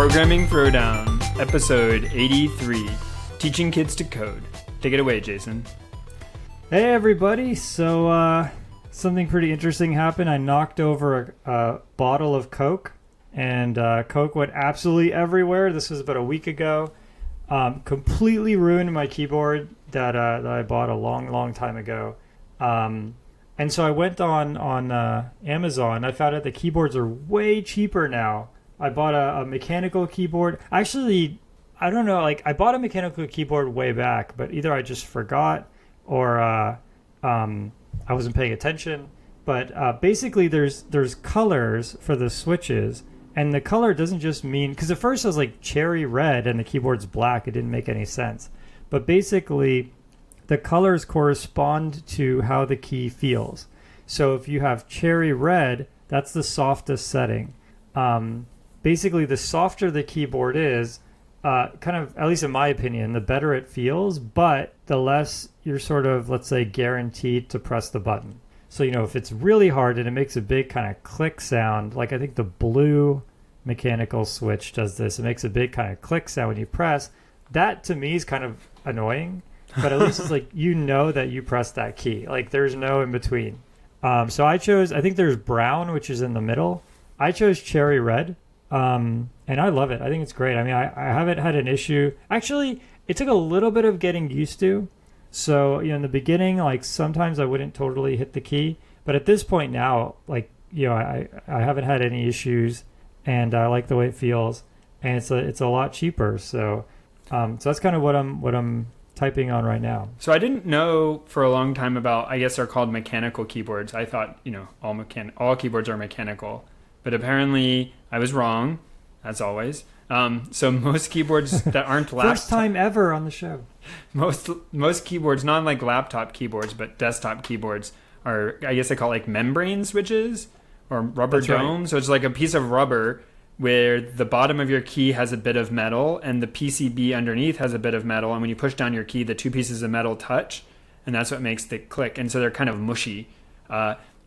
Programming Throwdown, episode 83, Teaching Kids to Code. Take it away, Jason. Hey everybody, so something pretty interesting happened. I knocked over a bottle of Coke, and Coke went absolutely everywhere. This was about a week ago. Completely ruined my keyboard that I bought a long time ago. And so I went on Amazon. I found out the keyboards are way cheaper now. I bought a mechanical keyboard. Actually, I don't know, I bought a mechanical keyboard way back, but either I just forgot or I wasn't paying attention. But basically, there's colors for the switches, and the color doesn't just mean, because at first I was like cherry red and the keyboard's black. It didn't make any sense. But basically, the colors correspond to how the key feels. So if you have cherry red, that's the softest setting. Basically, the softer the keyboard is, kind of, at least in my opinion, the better it feels, but the less you're sort of, let's say, guaranteed to press the button. So, if it's really hard and it makes a big kind of click sound, like I think the blue mechanical switch does this, it makes a big kind of click sound when you press. That, to me, is kind of annoying, but at least it's like, that you pressed that key. Like, there's no in between. So I think there's brown, which is in the middle. I chose cherry red. And I love it. I think it's great. I mean, I haven't had an issue. Actually, it took a little bit of getting used to. So, in the beginning, like sometimes I wouldn't totally hit the key. But at this point now, I haven't had any issues, and I like the way it feels. And it's a lot cheaper. So that's kind of what I'm typing on right now. So I didn't know for a long time about, I guess they're called mechanical keyboards. I thought, all keyboards are mechanical. But apparently I was wrong, as always. So most keyboards that aren't laptop... First time ever on the show. Most keyboards, not like laptop keyboards, but desktop keyboards are, I guess they call it like membrane switches or rubber That's dome. Right. So it's like a piece of rubber where the bottom of your key has a bit of metal and the PCB underneath has a bit of metal. And when you push down your key, the two pieces of metal touch, and that's what makes the click. And so they're kind of mushy.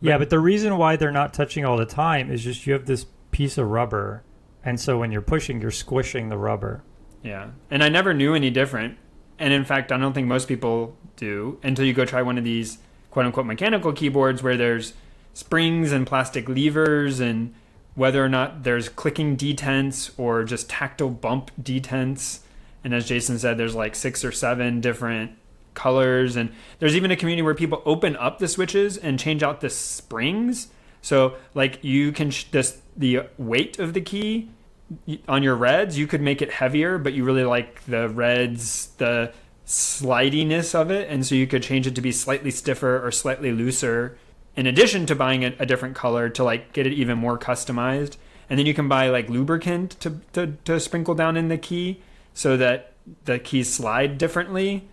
But the reason why they're not touching all the time is just you have this piece of rubber, and so when you're pushing, you're squishing the rubber. Yeah, and I never knew any different. And in fact, I don't think most people do until you go try one of these quote-unquote mechanical keyboards where there's springs and plastic levers and whether or not there's clicking detents or just tactile bump detents. And as Jason said, there's like 6 or 7 different colors, and there's even a community where people open up the switches and change out the springs. So like you can the weight of the key on your reds, you could make it heavier, but you really like the reds, the slidiness of it, and so you could change it to be slightly stiffer or slightly looser in addition to buying a different color to like get it even more customized. And then you can buy like lubricant to sprinkle down in the key so that the keys slide differently.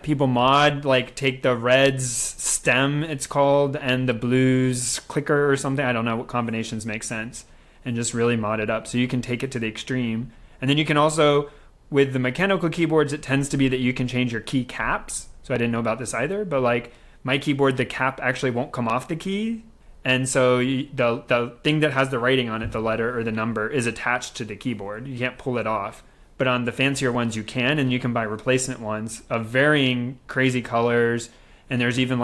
People mod, take the red's stem, it's called, and the blue's clicker or something. I don't know what combinations make sense, and just really mod it up so you can take it to the extreme. And then you can also, with the mechanical keyboards, it tends to be that you can change your key caps. So I didn't know about this either, but my keyboard, the cap actually won't come off the key. And so the thing that has the writing on it, the letter or the number, is attached to the keyboard. You can't pull it off. But on the fancier ones you can, and you can buy replacement ones of varying crazy colors. And there's even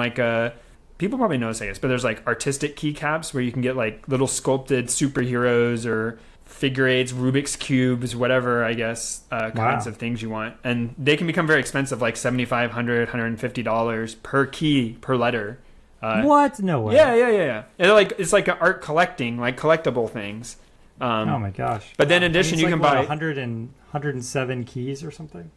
people probably know this, I guess, but there's artistic keycaps where you can get little sculpted superheroes or figure eights, Rubik's cubes, whatever, I guess, kinds of things you want. And they can become very expensive, like $7,500, $150 per key, per letter. What? No way. Yeah. It's like art collecting, collectible things. Oh my gosh. But then in addition, you can buy 107 keys or something.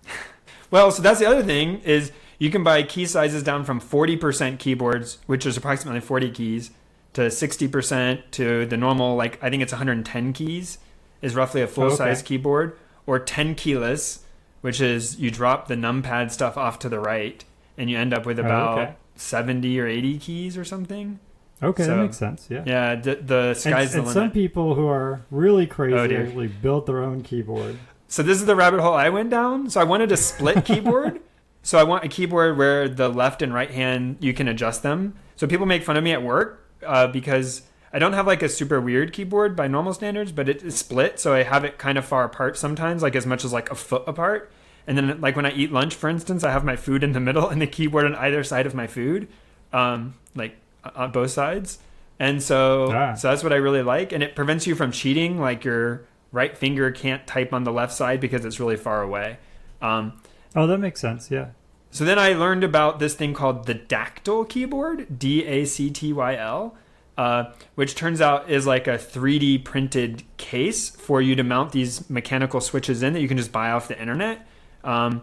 Well, so that's the other thing is you can buy key sizes down from 40% keyboards, which is approximately 40 keys, to 60% to the normal, I think it's 110 keys is roughly a full-size keyboard, or 10 keyless, which is you drop the numpad stuff off to the right and you end up with about 70 or 80 keys or something. Okay, so, that makes sense. Yeah. Yeah, the sky's the limit. And some people who are really crazy actually build their own keyboard. So this is the rabbit hole I went down. So I wanted a split keyboard. So I want a keyboard where the left and right hand, you can adjust them. So people make fun of me at work because I don't have like a super weird keyboard by normal standards, but it's split, so I have it kind of far apart sometimes, like as much as like a foot apart. And then like when I eat lunch, for instance, I have my food in the middle and the keyboard on either side of my food, like on both sides. And so that's what I really like. And it prevents you from cheating. Like your right finger can't type on the left side because it's really far away. Oh, that makes sense. Yeah. So then I learned about this thing called the Dactyl keyboard, Dactyl, which turns out is like a 3D printed case for you to mount these mechanical switches in that you can just buy off the internet. And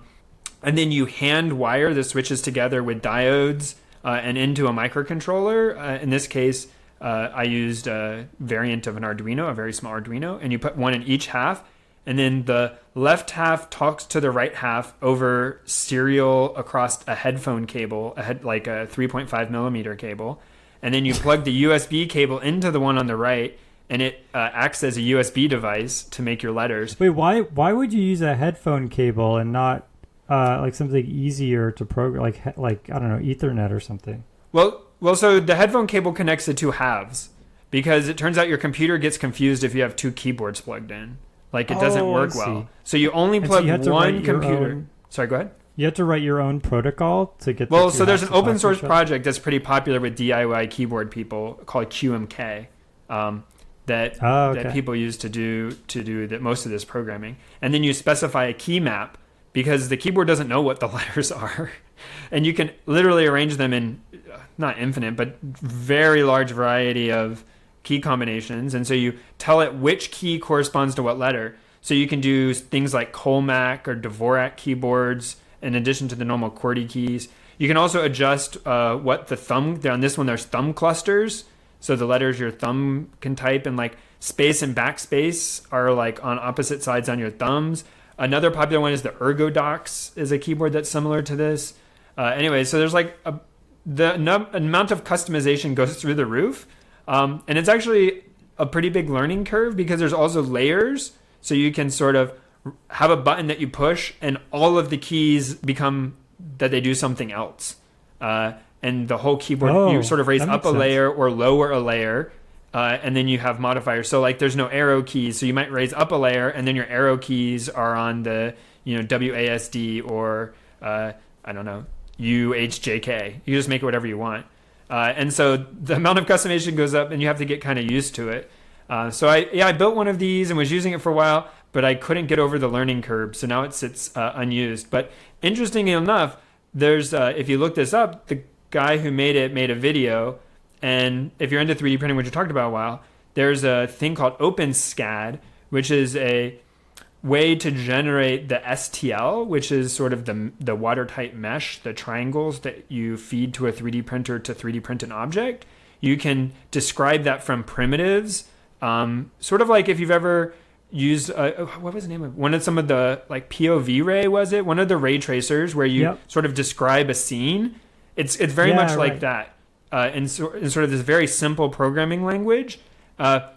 then you hand wire the switches together with diodes and into a microcontroller. In this case, I used a variant of an Arduino, a very small Arduino, and you put one in each half. And then the left half talks to the right half over serial across a headphone cable, like a 3.5 millimeter cable. And then you plug the USB cable into the one on the right, and it acts as a USB device to make your letters. Wait, why would you use a headphone cable and not like something easier to program, like I don't know, Ethernet or something? Well, so the headphone cable connects the two halves because it turns out your computer gets confused if you have two keyboards plugged in. Like it doesn't work well. So you only plug one computer. Sorry, go ahead. You have to write your own protocol to get. Well, so there's an open source project that's pretty popular with DIY keyboard people called QMK that people use to do that most of this programming. And then you specify a key map because the keyboard doesn't know what the letters are, and you can literally arrange them in not infinite but very large variety of key combinations, and so you tell it which key corresponds to what letter. So you can do things like Colmac or Dvorak keyboards in addition to the normal QWERTY keys. You can also adjust what the thumb, on this one there's thumb clusters, so the letters your thumb can type, and like space and backspace are like on opposite sides on your thumbs. Another popular one is the Ergodox, is a keyboard that's similar to this. Anyway, so there's like the amount of customization goes through the roof. And it's actually a pretty big learning curve because there's also layers. So you can sort of have a button that you push and all of the keys become that they do something else. And the whole keyboard, you sort of raise up a layer or lower a layer. And then you have modifiers. So like there's no arrow keys. So you might raise up a layer and then your arrow keys are on the, WASD or, I don't know, UHJK. You just make it whatever you want. And so the amount of customization goes up and you have to get kind of used to it. So I built one of these and was using it for a while, but I couldn't get over the learning curve. So now it sits unused. But interestingly enough, there's if you look this up, the guy who made it made a video. And if you're into 3D printing, which we talked about a while, there's a thing called OpenSCAD, which is a way to generate the STL, which is sort of the watertight mesh, the triangles that you feed to a 3D printer to 3D print an object. You can describe that from primitives, sort of like if you've ever used what was the name of one of some of the like POV ray, was it one of the ray tracers where you sort of describe a scene? It's very much like that, in sort of this very simple programming language.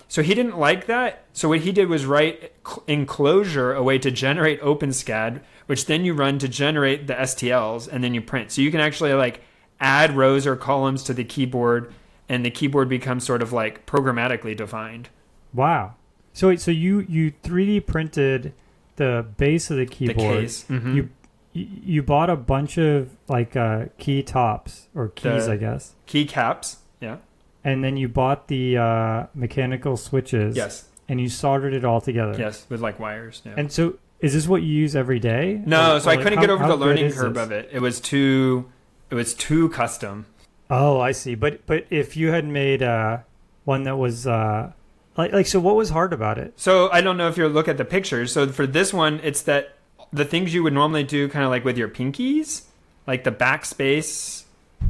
So he didn't like that. So what he did was write in Clojure a way to generate OpenSCAD, which then you run to generate the STLs, and then you print. So you can actually like add rows or columns to the keyboard, and the keyboard becomes sort of like programmatically defined. Wow. So you 3D printed the base of the keyboard. The case. Mm-hmm. You bought a bunch of like key tops or keys, I guess. Key caps. Yeah. And then you bought the mechanical switches. Yes. And you soldered it all together. Yes, with like wires. Yeah. And so is this what you use every day? No, so I couldn't get over the learning curve of it. It was too custom. Oh, I see. But if you had made one that was so what was hard about it? So I don't know if you look at the pictures. So for this one, it's that the things you would normally do kind of like with your pinkies, like the backspace,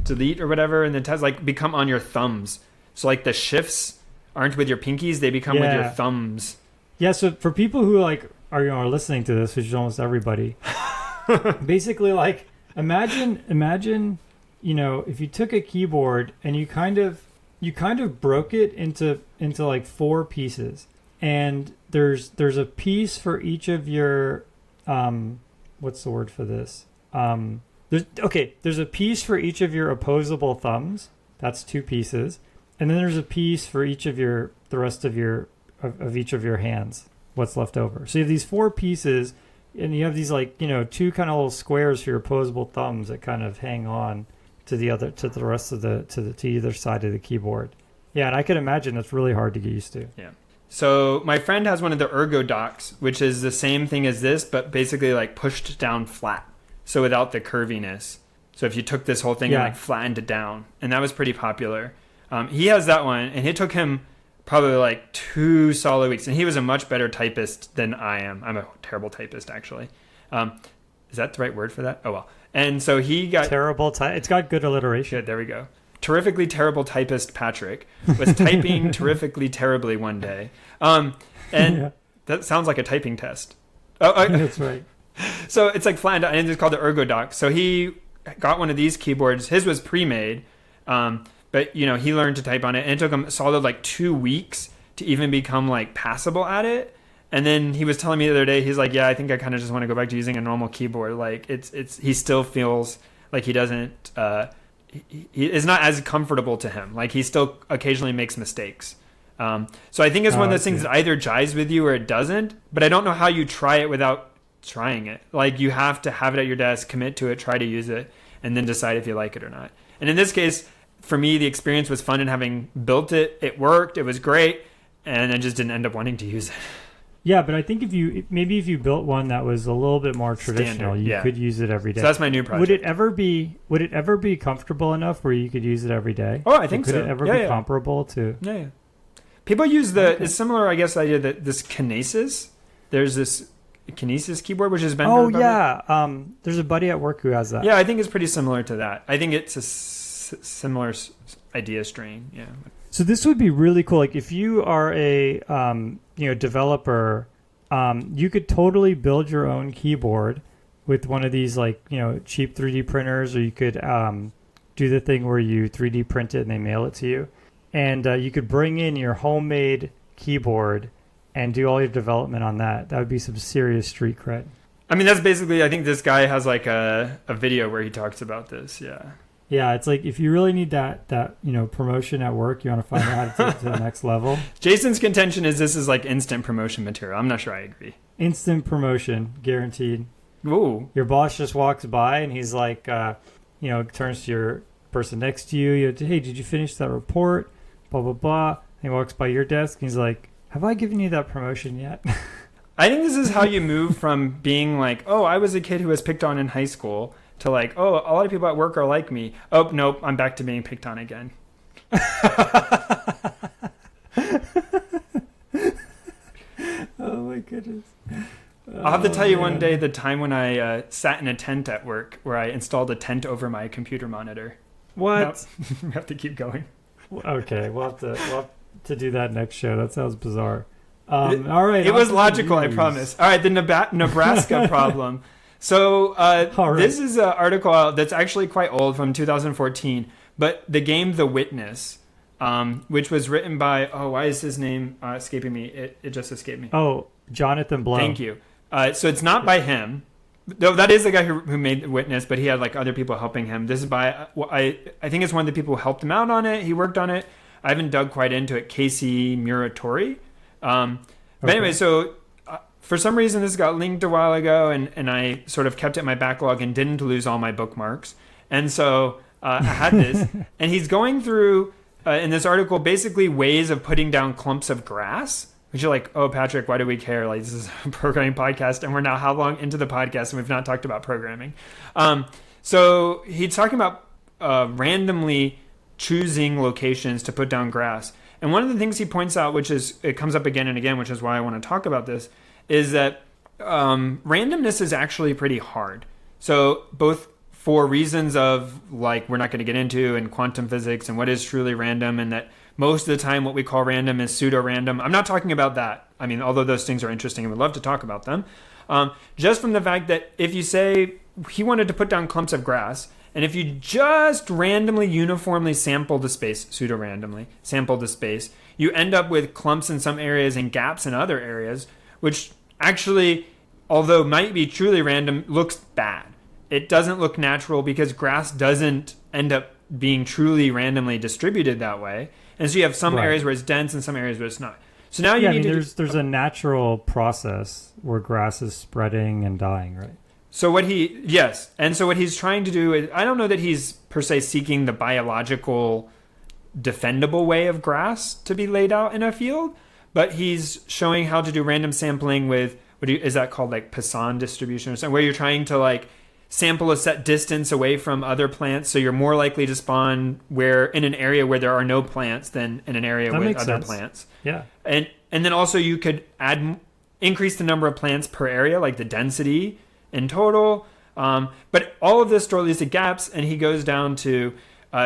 delete or whatever, and the tabs like become on your thumbs. So like the shifts aren't with your pinkies, they become with your thumbs. Yeah, so for people who like are listening to this, which is almost everybody, basically like imagine if you took a keyboard and you kind of broke it into like four pieces, and there's a piece for each of your what's the word for this? There's a piece for each of your opposable thumbs. That's two pieces. And then there's a piece for each of the rest of each of your hands, what's left over. So you have these 4 pieces, and you have these 2 kind of little squares for your opposable thumbs that kind of hang on to the rest of to either side of the keyboard. Yeah, and I can imagine that's really hard to get used to. Yeah. So my friend has one of the ergo docks, which is the same thing as this, but basically like pushed down flat. So without the curviness. So if you took this whole thing and like flattened it down, and that was pretty popular. He has that one, and it took him probably like 2 solid weeks, and he was a much better typist than I am. I'm a terrible typist, actually. Is that the right word for that? Oh, well. And so he got... It's got good alliteration. Good, there we go. Terrifically terrible typist Patrick was typing terrifically terribly one day. That sounds like a typing test. That's right. So it's like flattened, and it's called the ergo dock. So he got one of these keyboards. His was pre-made, but he learned to type on it, and it took him a solid like 2 weeks to even become like passable at it. And then he was telling me the other day, he's like, yeah, I think I kind of just want to go back to using a normal keyboard. Like he still feels like he doesn't, he is not as comfortable to him. Like he still occasionally makes mistakes. So I think it's one of those things that either jives with you or it doesn't, but I don't know how you try it without trying it. Like you have to have it at your desk, commit to it, try to use it, and then decide if you like it or not. And in this case, for me, the experience was fun, and having built it, it worked, it was great, and I just didn't end up wanting to use it. Yeah, but I think if you built one that was a little bit more traditional, you could use it every day. So that's my new project. Would it ever be comfortable enough where you could use it every day? Oh, I think so. Could it ever be comparable to? Yeah. People use it's similar, I guess, idea that this Kinesis. There's this Kinesis keyboard, which has been. Oh yeah, there's a buddy at work who has that. Yeah, I think it's pretty similar to that. I think it's a similar idea strain. Yeah. So this would be really cool. Like if you are a developer, you could totally build your own keyboard with one of these cheap 3D printers, or you could do the thing where you 3D print it and they mail it to you, and you could bring in your homemade keyboard and do all your development on that. That would be some serious street cred. I mean, that's basically, I think this guy has like a video where he talks about this. Yeah. Yeah, it's like if you really need that promotion at work, you want to find out how to take it to the next level. Jason's contention is this is like instant promotion material. I'm not sure I agree. Instant promotion, guaranteed. Ooh. Your boss just walks by and he's like, turns to your person next to you. Hey, did you finish that report? Blah, blah, blah. And he walks by your desk and he's like, have I given you that promotion yet? I think this is how you move from being like, oh, I was a kid who was picked on in high school, to like, oh, a lot of people at work are like me. Oh, nope, I'm back to being picked on again. Oh, my goodness. I'll have to tell you one day the time when I sat in a tent at work where I installed a tent over my computer monitor. What? Nope. We have to keep going. Okay, we'll have to do that next show. That sounds bizarre. All right. It was logical, I promise. All right, the Nebraska problem. So This is an article that's actually quite old, from 2014, but the game The Witness, which was written by, why is his name escaping me? It just escaped me. Oh, Jonathan Blow. Thank you. So it's not by him, though that is the guy who made The Witness, but he had like other people helping him. This is by, I think it's one of the people who helped him out on it. He worked on it. I haven't dug quite into it. Casey Muratori. But anyway, so for some reason this got linked a while ago, and I sort of kept it in my backlog and didn't lose all my bookmarks. And so I had this, and he's going through in this article basically ways of putting down clumps of grass, which you're like, oh, Patrick, why do we care? Like, this is a programming podcast, and we're now how long into the podcast, and we've not talked about programming. So he's talking about randomly choosing locations to put down grass. And one of the things he points out, which is, it comes up again and again, which is why I want to talk about this, is that randomness is actually pretty hard. So both for reasons of, like, we're not going to get into, and quantum physics and what is truly random, and that most of the time what we call random is pseudo-random. I'm not talking about that. I mean, although those things are interesting and would love to talk about them. Just from the fact that if you say he wanted to put down clumps of grass, and if you just randomly, uniformly sample the space, pseudo-randomly sample the space, you end up with clumps in some areas and gaps in other areas, which actually, although might be truly random, looks bad. It doesn't look natural because grass doesn't end up being truly randomly distributed that way. And so you have some Right. areas where it's dense and some areas where it's not. So now you Yeah, I need mean, to there's a natural process where grass is spreading and dying, right? So what he's trying to do is, I don't know that he's per se seeking the biological defendable way of grass to be laid out in a field, but he's showing how to do random sampling with, is that called, like Poisson distribution or something, where you're trying to like sample a set distance away from other plants, so you're more likely to spawn where in an area where there are no plants than in an area That with makes other sense. plants. Yeah. And then also you could increase the number of plants per area, like the density in total. But all of this leads to gaps, and he goes down to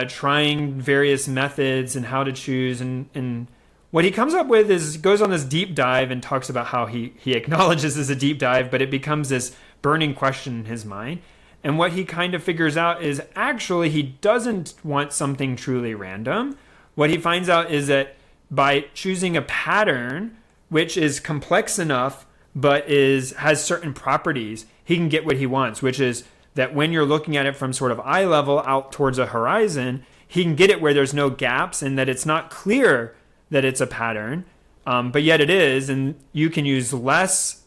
trying various methods and how to choose. And what he comes up with is goes on this deep dive and talks about how he acknowledges this is a deep dive, but it becomes this burning question in his mind. And what he kind of figures out is actually he doesn't want something truly random. What he finds out is that by choosing a pattern which is complex enough but has certain properties, he can get what he wants, which is that when you're looking at it from sort of eye level out towards a horizon, he can get it where there's no gaps and that it's not clear that it's a pattern, but yet it is, and you can use less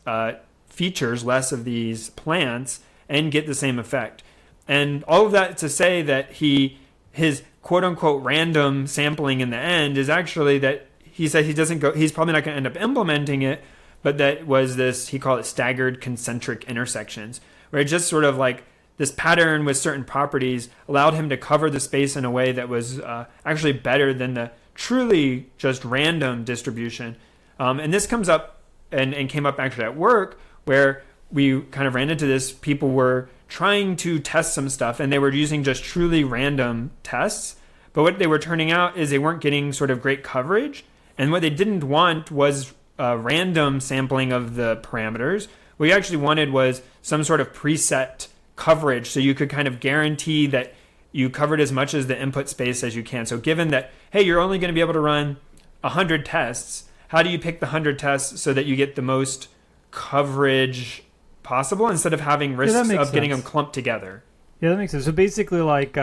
features, less of these plants, and get the same effect. And all of that to say that his quote unquote random sampling in the end is actually that he said he's probably not going to end up implementing it, but that was this, he called it staggered concentric intersections, where it just sort of like this pattern with certain properties allowed him to cover the space in a way that was actually better than the truly just random distribution. And this comes up and came up actually at work, where we kind of ran into this. People were trying to test some stuff and they were using just truly random tests. But what they were turning out is they weren't getting sort of great coverage. And what they didn't want was random sampling of the parameters. What you actually wanted was some sort of preset coverage, so you could kind of guarantee that you covered as much as the input space as you can. So given that, hey, you're only going to be able to run 100 tests, how do you pick the 100 tests so that you get the most coverage possible instead of having risks of getting them clumped together? Yeah, that makes sense. So basically, like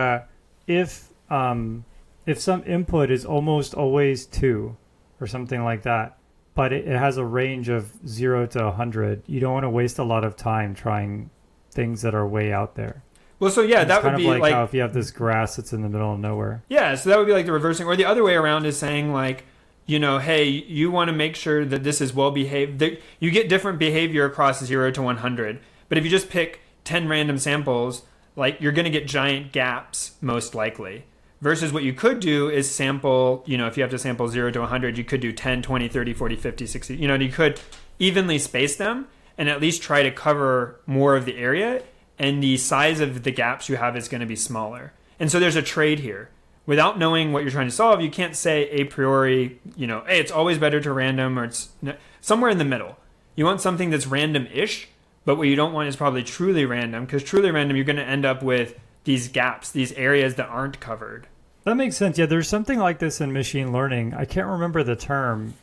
if some input is almost always 2 or something like that, but it has a range of 0 to 100, you don't want to waste a lot of time trying things that are way out there. Well, so yeah, it's that kind would be of like how if you have this grass that's in the middle of nowhere. Yeah, so that would be like the reversing, or the other way around is saying like, hey, you want to make sure that this is well behaved. You get different behavior across 0 to 100, but if you just pick 10 random samples, like you're going to get giant gaps most likely. Versus what you could do is sample, if you have to sample 0 to 100, you could do 10, 20, 30, 40, 50, 60. You could evenly space them and at least try to cover more of the area, and the size of the gaps you have is going to be smaller. And so there's a trade here. Without knowing what you're trying to solve, you can't say a priori, hey, it's always better to random, or it's somewhere in the middle. You want something that's random-ish, but what you don't want is probably truly random, because truly random, you're going to end up with these gaps, these areas that aren't covered. That makes sense. Yeah, there's something like this in machine learning. I can't remember the term.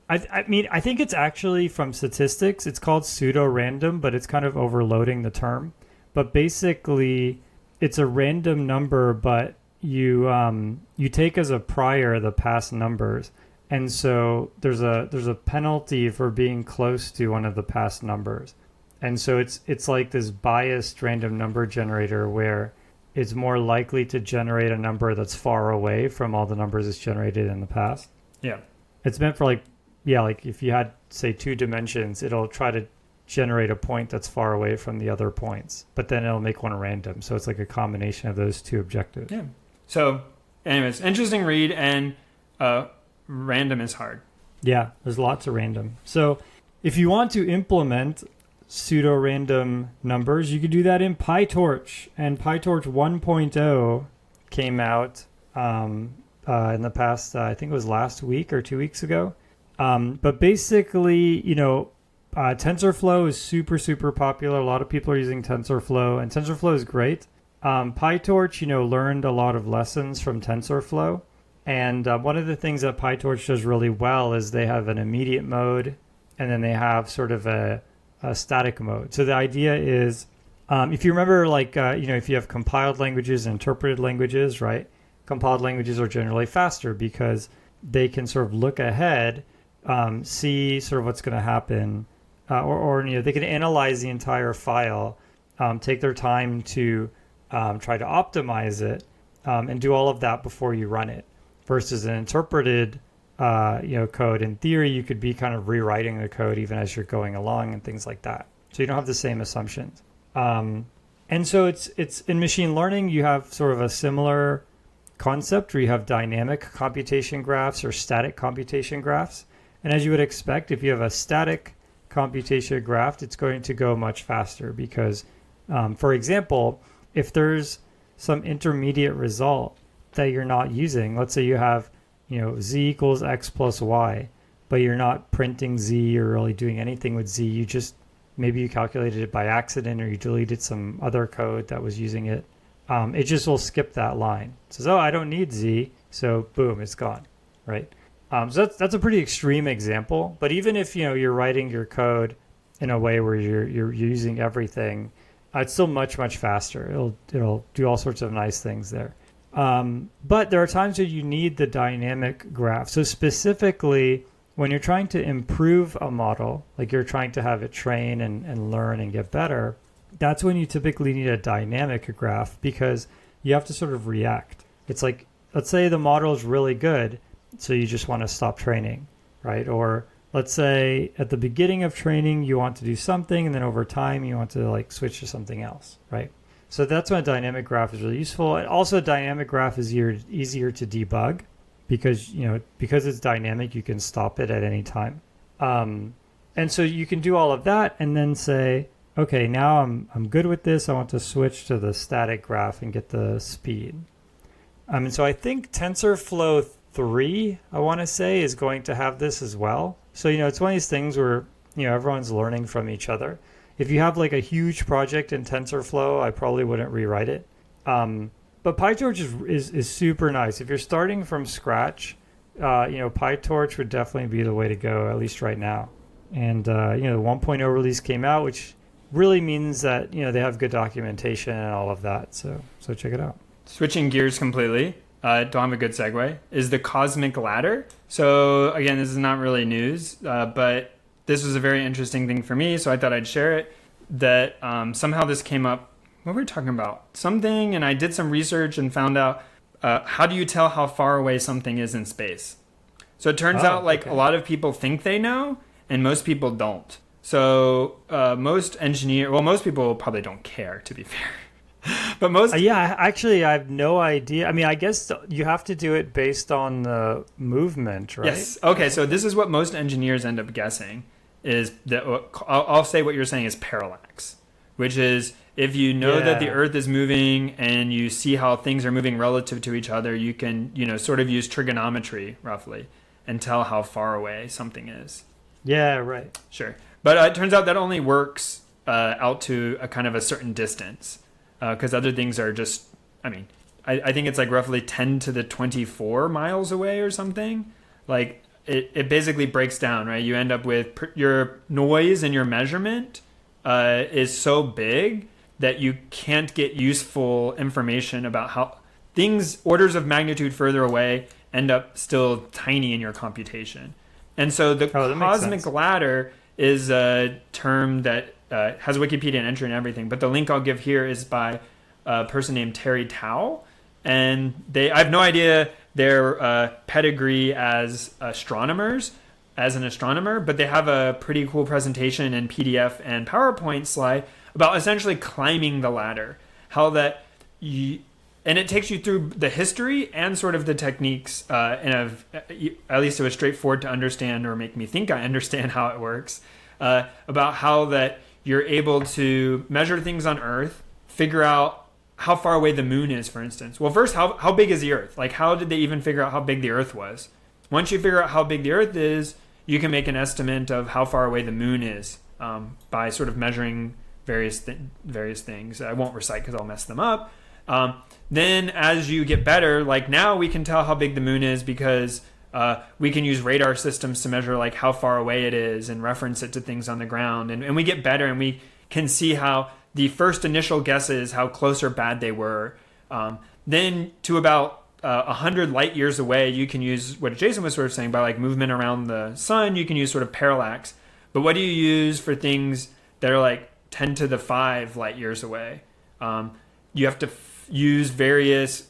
I think it's actually from statistics. It's called pseudo-random, but it's kind of overloading the term. But basically, it's a random number, but you take as a prior the past numbers, and so there's a penalty for being close to one of the past numbers, and so it's like this biased random number generator where it's more likely to generate a number that's far away from all the numbers it's generated in the past. Yeah, it's meant for like if you had, say, 2 dimensions, it'll try to generate a point that's far away from the other points, but then it'll make one random. So it's like a combination of those 2 objectives. Yeah. So anyways, interesting read, and random is hard. Yeah, there's lots of random. So if you want to implement pseudo-random numbers, you could do that in PyTorch. And PyTorch 1.0 came out in the past, I think it was last week or 2 weeks ago. But basically, TensorFlow is super, super popular. A lot of people are using TensorFlow, and TensorFlow is great. PyTorch, learned a lot of lessons from TensorFlow. And one of the things that PyTorch does really well is they have an immediate mode, and then they have sort of a static mode. So the idea is, if you remember, if you have compiled languages and interpreted languages, right? compiled languages are generally faster because they can sort of look ahead, see sort of what's going to happen, or they can analyze the entire file, take their time to try to optimize it, and do all of that before you run it. Versus an interpreted code, in theory, you could be kind of rewriting the code even as you're going along and things like that. So you don't have the same assumptions. And so it's in machine learning, you have sort of a similar concept where you have dynamic computation graphs or static computation graphs. And as you would expect, if you have a static computation graph, it's going to go much faster because, for example, if there's some intermediate result that you're not using, let's say you have, z equals x plus y, but you're not printing z or really doing anything with z, maybe you calculated it by accident or you deleted some other code that was using it. It just will skip that line. It says, oh, I don't need z, so boom, it's gone, right? So that's a pretty extreme example. But even if you're writing your code in a way where you're using everything, it's still much, much faster. It'll do all sorts of nice things there. But there are times where you need the dynamic graph. So specifically, when you're trying to improve a model, like you're trying to have it train and learn and get better, that's when you typically need a dynamic graph because you have to sort of react. It's like, let's say the model is really good, so you just want to stop training, right? Or let's say at the beginning of training, you want to do something, and then over time, you want to switch to something else, right? So that's when a dynamic graph is really useful. And also a dynamic graph is easier to debug because it's dynamic, you can stop it at any time. And so you can do all of that and then say, okay, now I'm good with this. I want to switch to the static graph and get the speed. And so I think TensorFlow 3, I want to say, is going to have this as well. So, it's one of these things where, everyone's learning from each other. If you have a huge project in TensorFlow, I probably wouldn't rewrite it. But PyTorch is super nice. If you're starting from scratch, PyTorch would definitely be the way to go, at least right now. And, the 1.0 release came out, which really means that, they have good documentation and all of that. So check it out. Switching gears completely, don't have a good segue, is the cosmic ladder. So again, this is not really news, but this was a very interesting thing for me, so I thought I'd share it, that somehow this came up. What were we talking about? Something, and I did some research and found out how do you tell how far away something is in space? So it turns out a lot of people think they know, and most people don't. So most people probably don't care, to be fair. But most... actually, I have no idea. I mean, I guess you have to do it based on the movement, right? Yes. Okay, so this is what most engineers end up guessing, is that I'll say what you're saying is parallax, which is if you know that the Earth is moving and you see how things are moving relative to each other, you can, sort of use trigonometry, roughly, and tell how far away something is. Yeah, right. Sure. But it turns out that only works out to a kind of a certain distance. Because other things are just, I think it's roughly 10 to the 24 miles away or something. It basically breaks down, right? You end up with your noise and your measurement is so big that you can't get useful information about how things orders of magnitude further away end up still tiny in your computation. And so the cosmic ladder is a term that has a Wikipedia entry and everything, but the link I'll give here is by a person named Terry Tao, and I have no idea their pedigree as an astronomer, but they have a pretty cool presentation in PDF and PowerPoint slide about essentially climbing the ladder, and it takes you through the history and sort of the techniques, at least it was straightforward to understand or make me think I understand how it works, about how that you're able to measure things on Earth, figure out how far away the moon is, for instance. Well, first, how big is the Earth? How did they even figure out how big the Earth was? Once you figure out how big the Earth is, you can make an estimate of how far away the moon is by sort of measuring various things. I won't recite because I'll mess them up. Then as you get better, now we can tell how big the moon is because we can use radar systems to measure how far away it is and reference it to things on the ground. And we get better and we can see how the first initial guesses, how close or bad they were. Then to about 100 light years away, you can use what Jason was sort of saying by like movement around the sun. You can use sort of parallax. But what do you use for things that are like 10 to the 5 light years away? You have to use various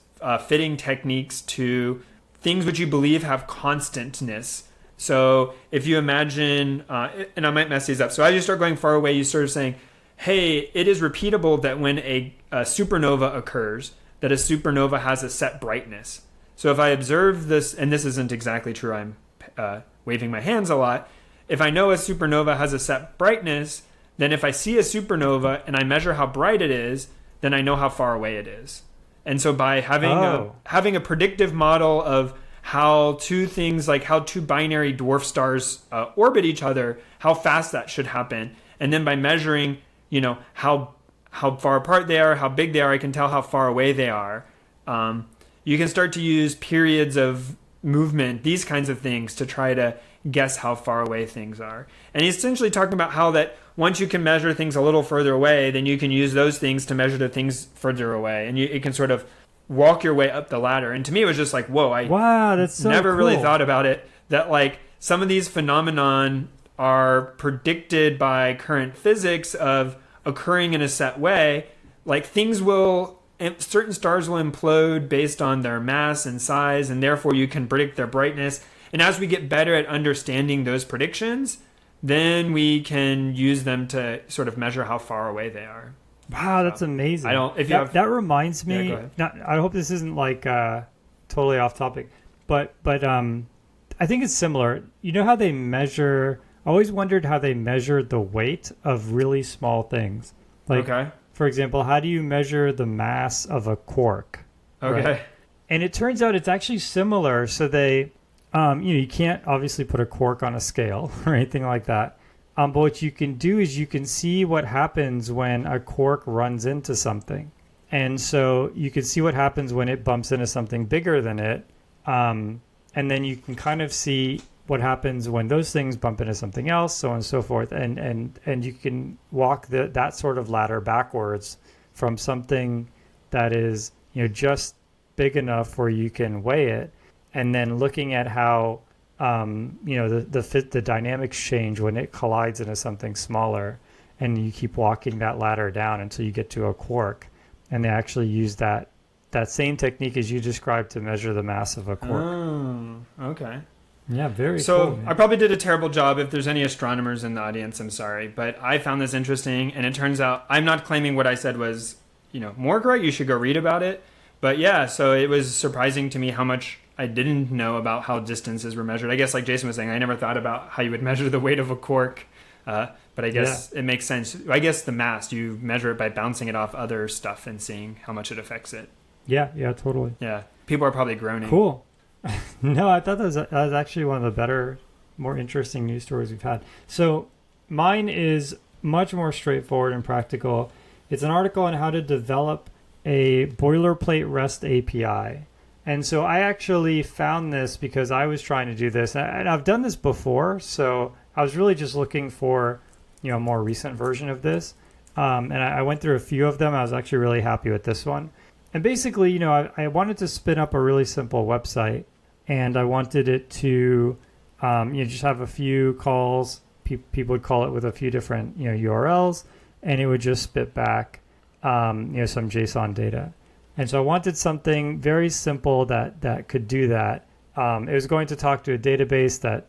fitting techniques to things which you believe have constantness. So if you imagine, and I might mess these up. So as you start going far away, you start saying, hey, it is repeatable that when a supernova occurs, that a supernova has a set brightness. So if I observe this, and this isn't exactly true, I'm waving my hands a lot. If I know a supernova has a set brightness, then if I see a supernova and I measure how bright it is, then I know how far away it is. And so by having a predictive model of how two things, like how two binary dwarf stars orbit each other, how fast that should happen, and then by measuring, how far apart they are, how big they are, I can tell how far away they are. You can start to use periods of movement, these kinds of things, to try to guess how far away things are. And he's essentially talking about how that once you can measure things a little further away, then you can use those things to measure the things further away. And it can sort of walk your way up the ladder. And to me, it was just like, whoa, wow, that's so never cool. really thought about it, that like some of these phenomenon are predicted by current physics of occurring in a set way. Like certain stars will implode based on their mass and size, and therefore you can predict their brightness. And as we get better at understanding those predictions, then we can use them to sort of measure how far away they are. Wow, that's amazing. That reminds me. Yeah, go ahead. I hope this isn't like totally off topic, but I think it's similar. You know how they measure? I always wondered how they measure the weight of really small things. Like, okay. For example, how do you measure the mass of a quark? Okay. Right? And it turns out it's actually similar. So they, you can't obviously put a quark on a scale or anything like that. But what you can do is you can see what happens when a quark runs into something. And so you can see what happens when it bumps into something bigger than it. And then you can kind of see what happens when those things bump into something else, so on and so forth. And you can walk that sort of ladder backwards from something that is, just big enough where you can weigh it, and then looking at how the dynamics change when it collides into something smaller, and you keep walking that ladder down until you get to a quark. And they actually use that same technique as you described to measure the mass of a quark. Oh, okay. Yeah, very so cool. I probably did a terrible job. If there's any astronomers in the audience, I'm sorry. But I found this interesting, and it turns out I'm not claiming what I said was, more correct. You should go read about it. But yeah, so it was surprising to me how much I didn't know about how distances were measured. I guess like Jason was saying, I never thought about how you would measure the weight of a quark. But I guess it makes sense. I guess the mass, you measure it by bouncing it off other stuff and seeing how much it affects it. Yeah, totally. Yeah, people are probably groaning. Cool. No, I thought that was actually one of the better, more interesting news stories we've had. So mine is much more straightforward and practical. It's an article on how to develop a boilerplate REST API. And so I actually found this because I was trying to do this. And I've done this before, so I was really just looking for, a more recent version of this. And I went through a few of them. I was actually really happy with this one. And basically, I wanted to spin up a really simple website. And I wanted it to just have a few calls. People would call it with a few different URLs, and it would just spit back some JSON data. And so I wanted something very simple that could do that. It was going to talk to a database that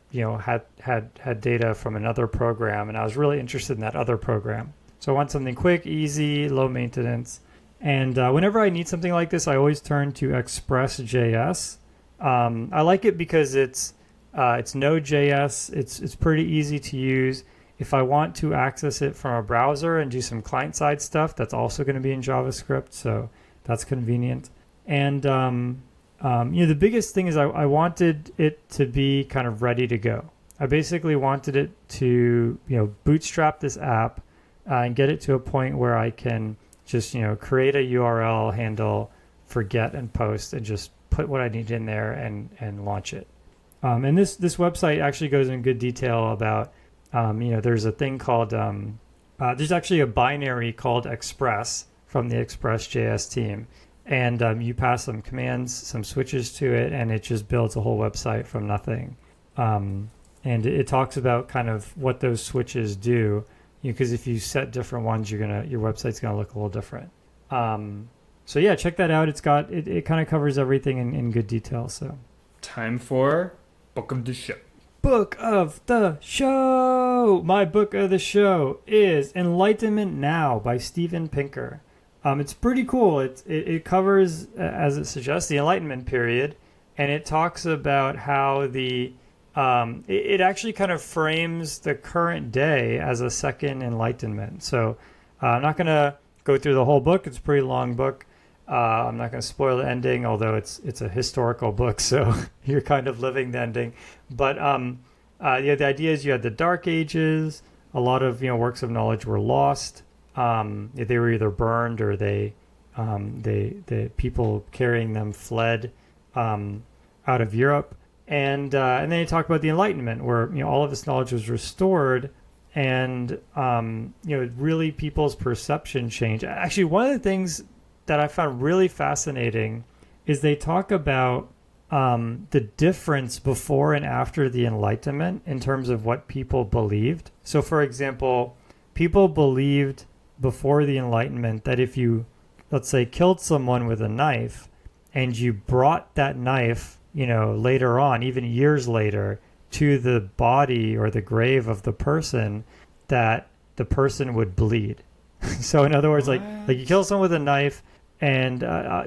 had data from another program, and I was really interested in that other program. So I want something quick, easy, low maintenance. And whenever I need something like this, I always turn to Express.js. I like it because it's Node.js. It's pretty easy to use. If I want to access it from a browser and do some client-side stuff, that's also going to be in JavaScript, so that's convenient. And the biggest thing is I wanted it to be kind of ready to go. I basically wanted it to bootstrap this app and get it to a point where I can just create a URL handle for get and post and just put what I need in there and launch it. And this website actually goes in good detail about, there's a thing called, there's actually a binary called Express from the Express.js team. and you pass some commands, some switches to it, and it just builds a whole website from nothing. And it talks about kind of what those switches do, because if you set different ones, your website's gonna look a little different. So yeah, check that out. It kind of covers everything in good detail. So Time for Book of the Show. Book of the show. My book of the show is Enlightenment Now by Steven Pinker. It's pretty cool. It covers, as it suggests, the Enlightenment period, and it talks about how it actually kind of frames the current day as a second Enlightenment. So I'm not going to go through the whole book. It's a pretty long book. I'm not going to spoil the ending, although it's a historical book, so you're kind of living the ending. But the idea is you had the Dark Ages. A lot of works of knowledge were lost. They were either burned or the people carrying them fled out of Europe. And then you talk about the Enlightenment, where all of this knowledge was restored, and really people's perception changed. Actually, one of the things that I found really fascinating is they talk about the difference before and after the Enlightenment in terms of what people believed. So, for example, people believed before the Enlightenment that if you, let's say, killed someone with a knife, and you brought that knife, later on, even years later, to the body or the grave of the person, that the person would bleed. So in other words, like you kill someone with a knife, and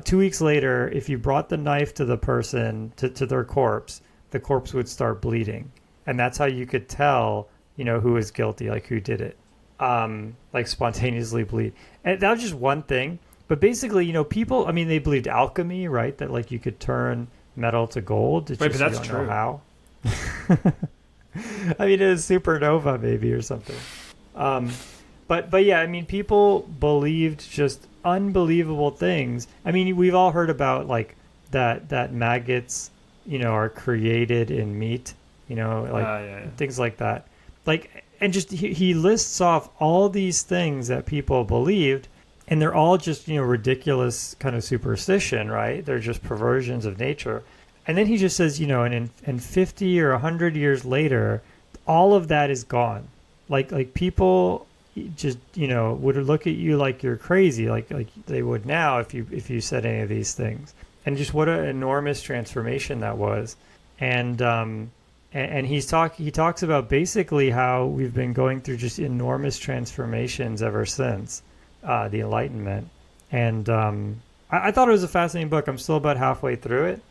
2 weeks later, if you brought the knife to the person, to their corpse, the corpse would start bleeding. And that's how you could tell, who was guilty, like who did it. Like spontaneously bleed. And that was just one thing. But basically, people, they believed alchemy, right? That like you could turn metal to gold. Wait, but that's true. Know how. It is supernova maybe or something. But yeah, people believed just unbelievable things. We've all heard about like that maggots, are created in meat, things like that. Like, and just he lists off all these things that people believed, and they're all just ridiculous kind of superstition, right? They're just perversions of nature. And then he just says, and in 50 or 100 years later, all of that is gone. Like people just would look at you like you're crazy, like they would now if you said any of these things. And just what an enormous transformation that was. And he talks about basically how we've been going through just enormous transformations ever since the Enlightenment. And I thought it was a fascinating book. I'm still about halfway through it.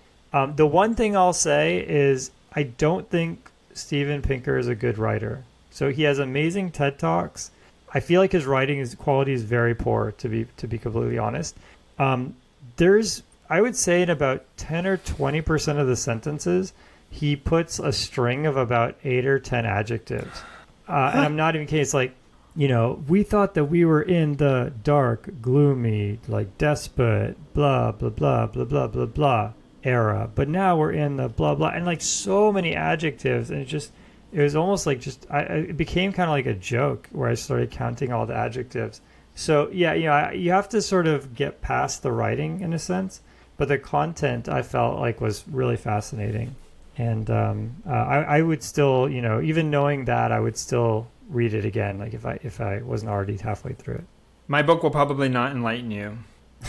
The one thing I'll say is I don't think Steven Pinker is a good writer. So he has amazing TED Talks. I feel like his writing quality is very poor, to be completely honest. I would say in about 10 or 20% of the sentences, he puts a string of about 8 or 10 adjectives. And I'm not even kidding. It's like, we thought that we were in the dark, gloomy, like despot, blah, blah, blah, blah, blah, blah, blah era. But now we're in the blah, blah, and like so many adjectives. And it was almost like it became kind of like a joke where I started counting all the adjectives. So yeah, you have to sort of get past the writing in a sense. But the content I felt like was really fascinating. And I would still, even knowing that, I would still read it again, like if I wasn't already halfway through it. My book will probably not enlighten you.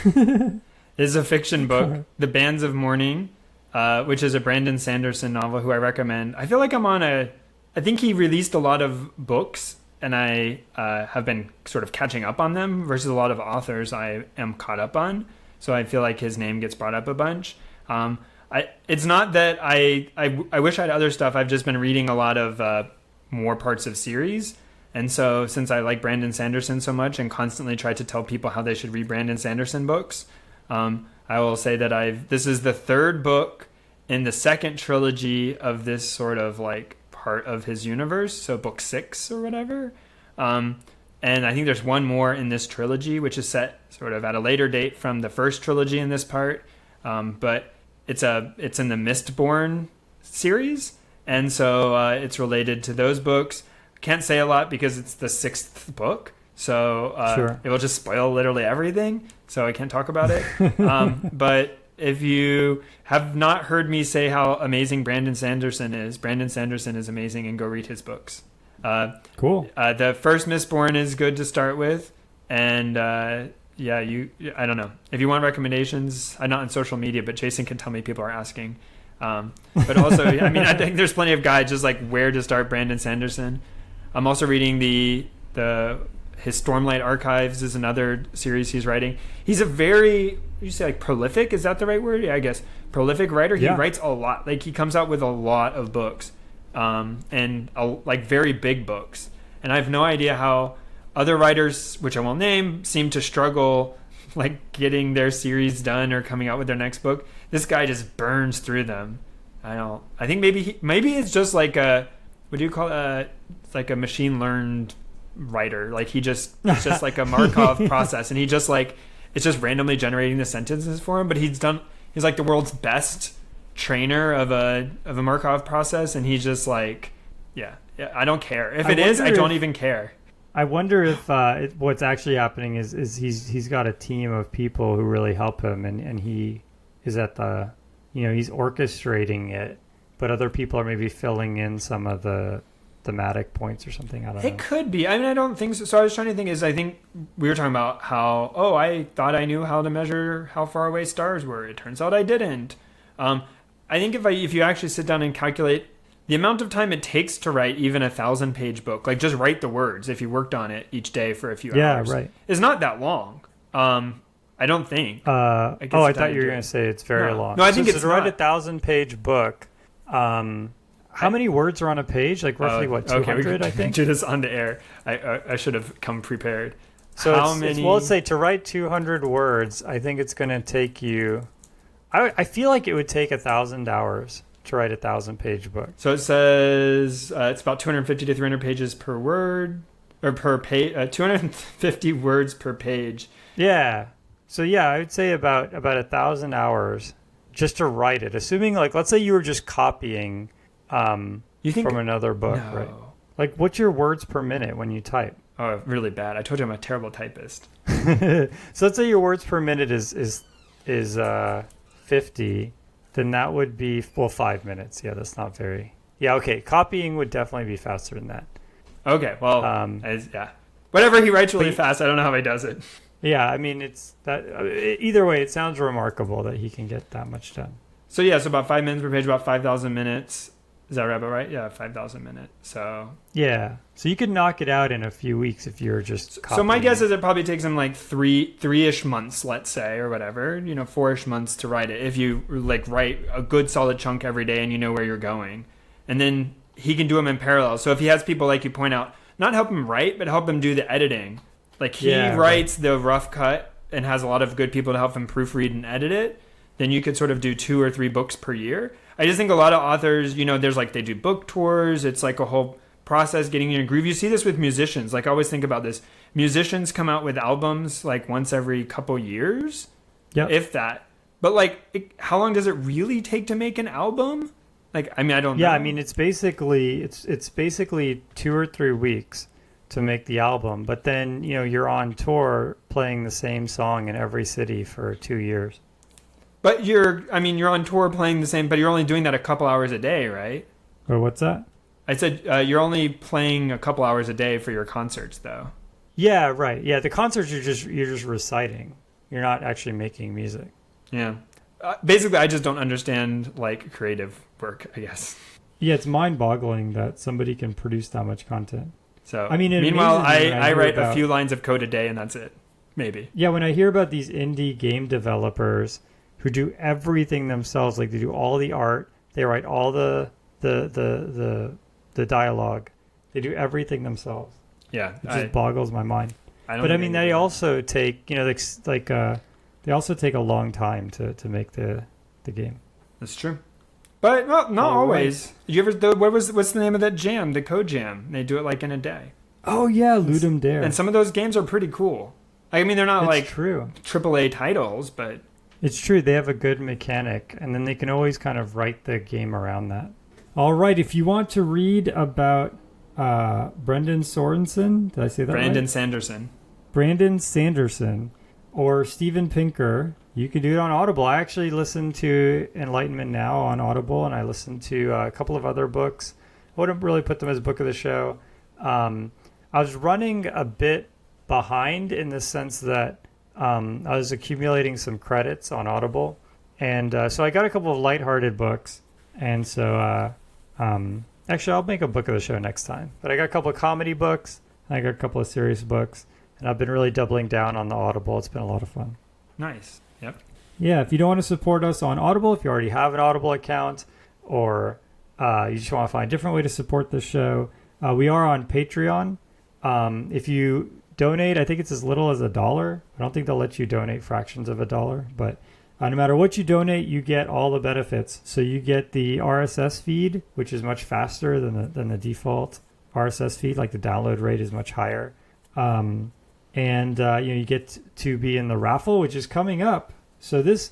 It is a fiction book, The Bands of Mourning, which is a Brandon Sanderson novel who I recommend. I feel like I think he released a lot of books, and I have been sort of catching up on them versus a lot of authors I am caught up on. So I feel like his name gets brought up a bunch. It's not that I wish I had other stuff. I've just been reading a lot of more parts of series. And so since I like Brandon Sanderson so much and constantly try to tell people how they should read Brandon Sanderson books, I will say that this is the third book in the second trilogy of this sort of like part of his universe. So book 6 or whatever. And I think there's one more in this trilogy, which is set sort of at a later date from the first trilogy in this part. But it's in the Mistborn series. And so it's related to those books. Can't say a lot because it's the 6th book. so Sure. it will just spoil literally everything. So I can't talk about it. But if you have not heard me say how amazing Brandon Sanderson is amazing, and go read his books. Cool. The first Mistborn is good to start with, and I don't know if you want recommendations. I'm not on social media, but Jason can tell me, people are asking. But also, I mean, I think there's plenty of guides just like where to start Brandon Sanderson. I'm also reading his Stormlight Archives is another series he's writing. He's a very, you say like prolific, is that the right word? Yeah, I guess prolific writer. He writes a lot. Like he comes out with a lot of books, and like very big books. And I have no idea how other writers, which I won't name, seem to struggle like getting their series done or coming out with their next book. This guy just burns through them. I think maybe it's just like what do you call it? It's like a machine learned writer. Like it's just like a Markov process, and he just like it's just randomly generating the sentences for him. But he's like the world's best trainer of a Markov process, and he's just like I don't care if it is. I don't even care. I wonder if what's actually happening is he's got a team of people who really help him, and he is at the he's orchestrating it, but other people are maybe filling in some of the thematic points or something. I don't know. It could be. I mean, I don't think so. So I was trying to think I think we were talking about how, I thought I knew how to measure how far away stars were. It turns out I didn't. I think if you actually sit down and calculate the amount of time it takes to write even 1,000-page book, like just write the words if you worked on it each day for a few hours. Yeah, right. Is not that long. I don't think. I thought you were going to say it's very long. No, I think it's to write a 1,000-page book. How many words are on a page? Like roughly 200, I think? Do this on the air. I should have come prepared. So let's say to write 200 words, I think it's going to take you... I feel like it would take 1,000 hours to write a 1,000-page book. So it says it's about 250 to 300 pages per word, or per page, 250 words per page. Yeah. So I would say about 1,000 hours just to write it. Assuming let's say you were just copying from another book, no. Right? Like what's your words per minute when you type? Oh, really bad. I told you I'm a terrible typist. So let's say your words per minute is 50. Then that would be 5 minutes. Yeah, that's not very... Yeah, okay. Copying would definitely be faster than that. Okay, well, whatever he writes really fast, I don't know how he does it. Yeah, I mean, it's that. Either way, it sounds remarkable that he can get that much done. So about 5 minutes per page, about 5,000 minutes. Is that right? Yeah, 5,000 minutes. So yeah, so you could knock it out in a few weeks if you're just copying. So my guess is it probably takes him like three-ish months, let's say, or whatever, 4-ish months to write it. If you write a good solid chunk every day and you know where you're going, and then he can do them in parallel. So if he has people, like you point out, not help him write, but help him do the editing. Like he writes the rough cut and has a lot of good people to help him proofread and edit it, then you could sort of do 2 or 3 books per year. I just think a lot of authors, there's they do book tours. It's like a whole process getting in a groove. You see this with musicians. I always think about this. Musicians come out with albums once every couple years, if that. But how long does it really take to make an album? I don't know. Yeah, I mean, it's basically 2 or 3 weeks to make the album. But then, you're on tour playing the same song in every city for 2 years. But you're on tour playing the same, but you're only doing that a couple hours a day, right? Or what's that? I said you're only playing a couple hours a day for your concerts, though. Yeah, right. Yeah, the concerts you're just reciting. You're not actually making music. Yeah. Basically, I just don't understand creative work, I guess. Yeah, it's mind-boggling that somebody can produce that much content. So, meanwhile, I write a few lines of code a day, and that's it. Maybe. Yeah, when I hear about these indie game developers who do everything themselves, they do all the art, they write all the dialogue, they do everything themselves. Yeah, it just boggles my mind. They also take they also take a long time to make the game. That's true, but not always. Right. Did you ever? What's the name of that jam? The code jam. They do it in a day. Oh yeah, Ludum Dare. And some of those games are pretty cool. They're not true AAA titles, but. It's true. They have a good mechanic, and then they can always kind of write the game around that. All right. If you want to read about Brendan Sorensen. Did I say that Brandon right? Sanderson. Brandon Sanderson or Steven Pinker. You can do it on Audible. I actually listened to Enlightenment Now on Audible, and I listened to a couple of other books. I wouldn't really put them as book of the show. I was running a bit behind in the sense that I was accumulating some credits on Audible. And so I got a couple of lighthearted books. And so actually, I'll make a book of the show next time. But I got a couple of comedy books. And I got a couple of serious books. And I've been really doubling down on the Audible. It's been a lot of fun. Nice. Yep. Yeah, if you don't want to support us on Audible, if you already have an Audible account, or you just want to find a different way to support the show, we are on Patreon. If you donate, I think it's as little as $1. I don't think they'll let you donate fractions of $1, but no matter what you donate, you get all the benefits. So you get the RSS feed, which is much faster than the default RSS feed. Like the download rate is much higher, and you get to be in the raffle, which is coming up. So this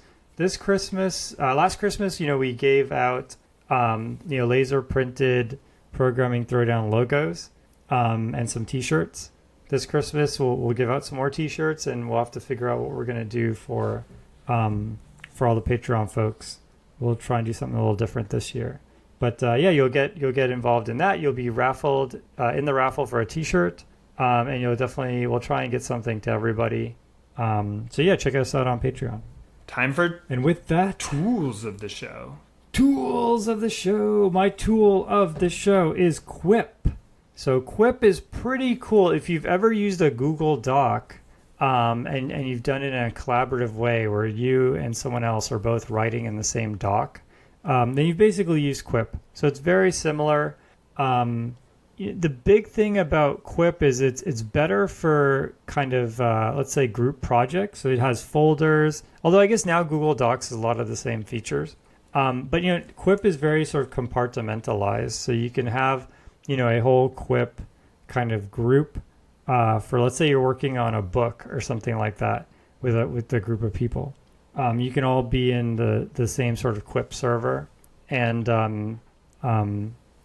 Christmas, last Christmas, we gave out laser printed programming Throwdown logos and some T-shirts. This Christmas, we'll give out some more T-shirts, and we'll have to figure out what we're going to do for all the Patreon folks. We'll try and do something a little different this year. But you'll get involved in that. You'll be raffled in the raffle for a T-shirt, and we'll try and get something to everybody. Check us out on Patreon. Time for and with that, tools of the show. Tools of the show. My tool of the show is Quip. So Quip is pretty cool. If you've ever used a Google Doc, and you've done it in a collaborative way where you and someone else are both writing in the same doc, then you've basically used Quip. So it's very similar. The big thing about Quip is it's better for kind of, let's say, group projects. So it has folders, although I guess now Google Docs has a lot of the same features. But Quip is very sort of compartmentalized. So you can have, a whole Quip kind of group for, let's say you're working on a book or something like that with a group of people. You can all be in the same sort of Quip server, and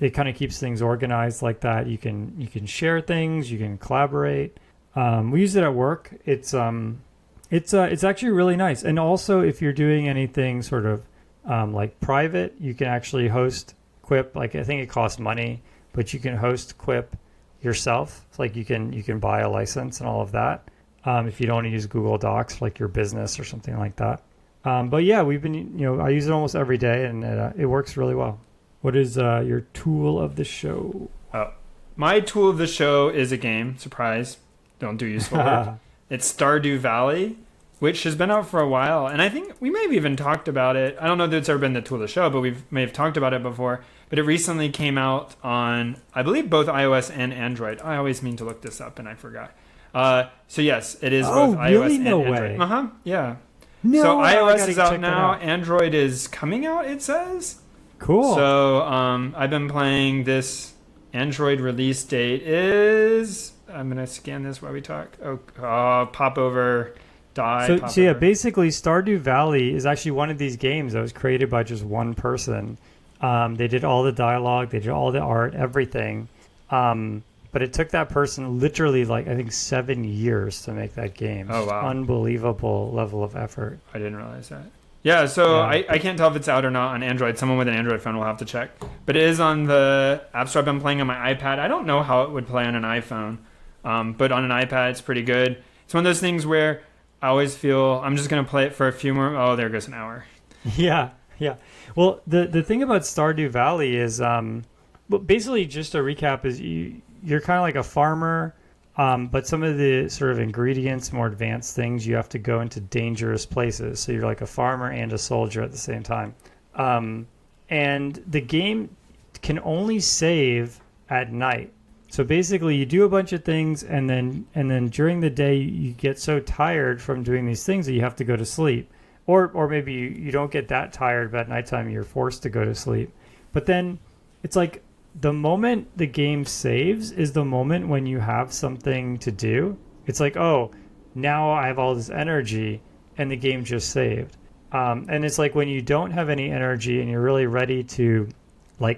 it kind of keeps things organized like that. You can share things, you can collaborate. We use it at work. It's actually really nice. And also, if you're doing anything sort of like private, you can actually host Quip. Like, I think it costs money, but you can host Quip yourself. It's like you can buy a license and all of that. If you don't want to use Google Docs for like your business or something like that. But yeah, we've been, I use it almost every day, and it works really well. What is your tool of the show? Oh, my tool of the show is a game. Surprise. Don't do useful work. It's Stardew Valley, which has been out for a while. And I think we may have even talked about it. I don't know that it's ever been the tool of the show, but we may have talked about it before. But it recently came out on, I believe, both iOS and Android. I always mean to look this up, and I forgot. So yes, it is both iOS and Android. Way. Yeah. No, so iOS is out now. Android is coming out, it says. Cool. So I've been playing this. Android release date is, I'm going to scan this while we talk. Pop over, die. So yeah, basically Stardew Valley is actually one of these games that was created by just one person. They did all the dialogue, they did all the art, everything. But it took that person literally, I think 7 years to make that game. Oh, wow. Unbelievable level of effort. I didn't realize that. Yeah, so yeah. I can't tell if it's out or not on Android. Someone with an Android phone will have to check. But it is on the App Store. I've been playing on my iPad. I don't know how it would play on an iPhone. But on an iPad, it's pretty good. It's one of those things where I always feel I'm just going to play it for a few more. Oh, there goes an hour. Yeah. Well, the thing about Stardew Valley is, basically just to recap, is you're kind of like a farmer, but some of the sort of ingredients, more advanced things, you have to go into dangerous places. So you're like a farmer and a soldier at the same time. And the game can only save at night. So basically you do a bunch of things, and then during the day you get so tired from doing these things that you have to go to sleep. Or maybe you don't get that tired, but at nighttime you're forced to go to sleep. But then it's like the moment the game saves is the moment when you have something to do. It's like, oh, now I have all this energy, and the game just saved. And it's like when you don't have any energy and you're really ready to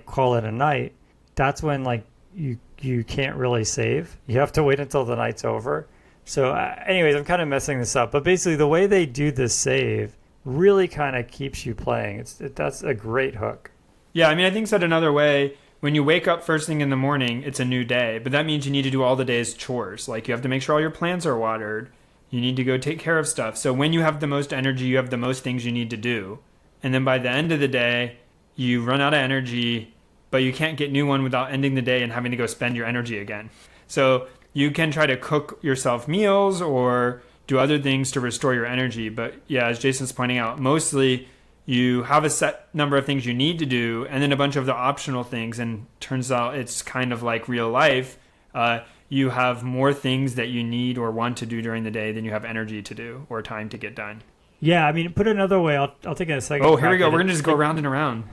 call it a night, that's when you you can't really save. You have to wait until the night's over. So anyways, I'm kind of messing this up. But basically, the way they do this save really kind of keeps you playing. That's a great hook. Yeah, I mean, I think said another way, when you wake up first thing in the morning, it's a new day. But that means you need to do all the day's chores. Like, you have to make sure all your plants are watered. You need to go take care of stuff. So when you have the most energy, you have the most things you need to do. And then by the end of the day, you run out of energy, but you can't get new one without ending the day and having to go spend your energy again. So you can try to cook yourself meals or do other things to restore your energy. But yeah, as Jason's pointing out, mostly you have a set number of things you need to do and then a bunch of the optional things. And turns out it's kind of like real life. You have more things that you need or want to do during the day than you have energy to do or time to get done. Yeah, I mean, put it another way. I'll take a second. Oh, here we go. We're going to just go round and around.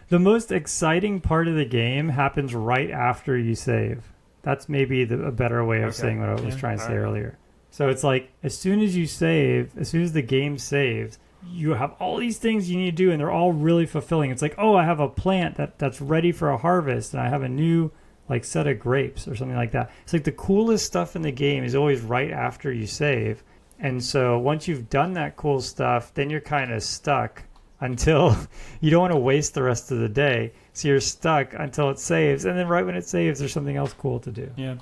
The most exciting part of the game happens right after you save. That's maybe a better way of saying what I was trying to say earlier. So it's like, as soon as you save, as soon as the game saves, you have all these things you need to do, and they're all really fulfilling. It's like, oh, I have a plant that's ready for a harvest, and I have a new like set of grapes or something like that. It's like the coolest stuff in the game is always right after you save. And so once you've done that cool stuff, then you're kind of stuck until you don't want to waste the rest of the day. So you're stuck until it saves. And then right when it saves, there's something else cool to do. Yeah.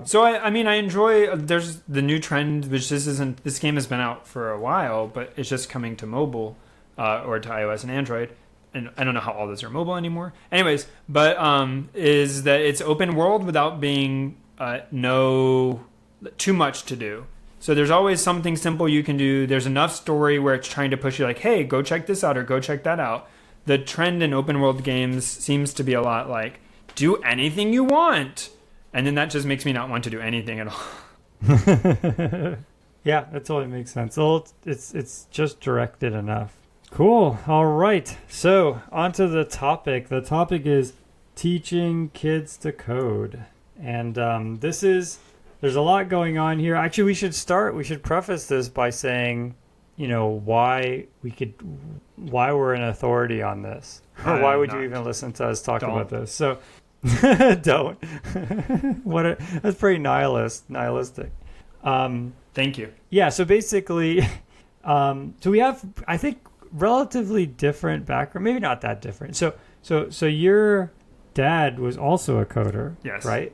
So I mean, I enjoy, there's the new trend, which this game has been out for a while, but it's just coming to mobile or to iOS and Android. And I don't know how all those are mobile anymore. Anyways, but is that it's open world without being too much to do. So there's always something simple you can do. There's enough story where it's trying to push you like, hey, go check this out or go check that out. The trend in open world games seems to be a lot like, do anything you want. And then that just makes me not want to do anything at all. Yeah, that totally makes sense. Well, it's just directed enough. Cool. All right. So on to the topic. The topic is teaching kids to code. And there's a lot going on here. Actually, we should preface this by saying, why we're an authority on this. Or why would you even listen to us talk about this? So don't. That's pretty nihilistic. Thank you. Yeah, so basically, so we have, I think, relatively different background. Maybe not that different. So your dad was also a coder, yes, right?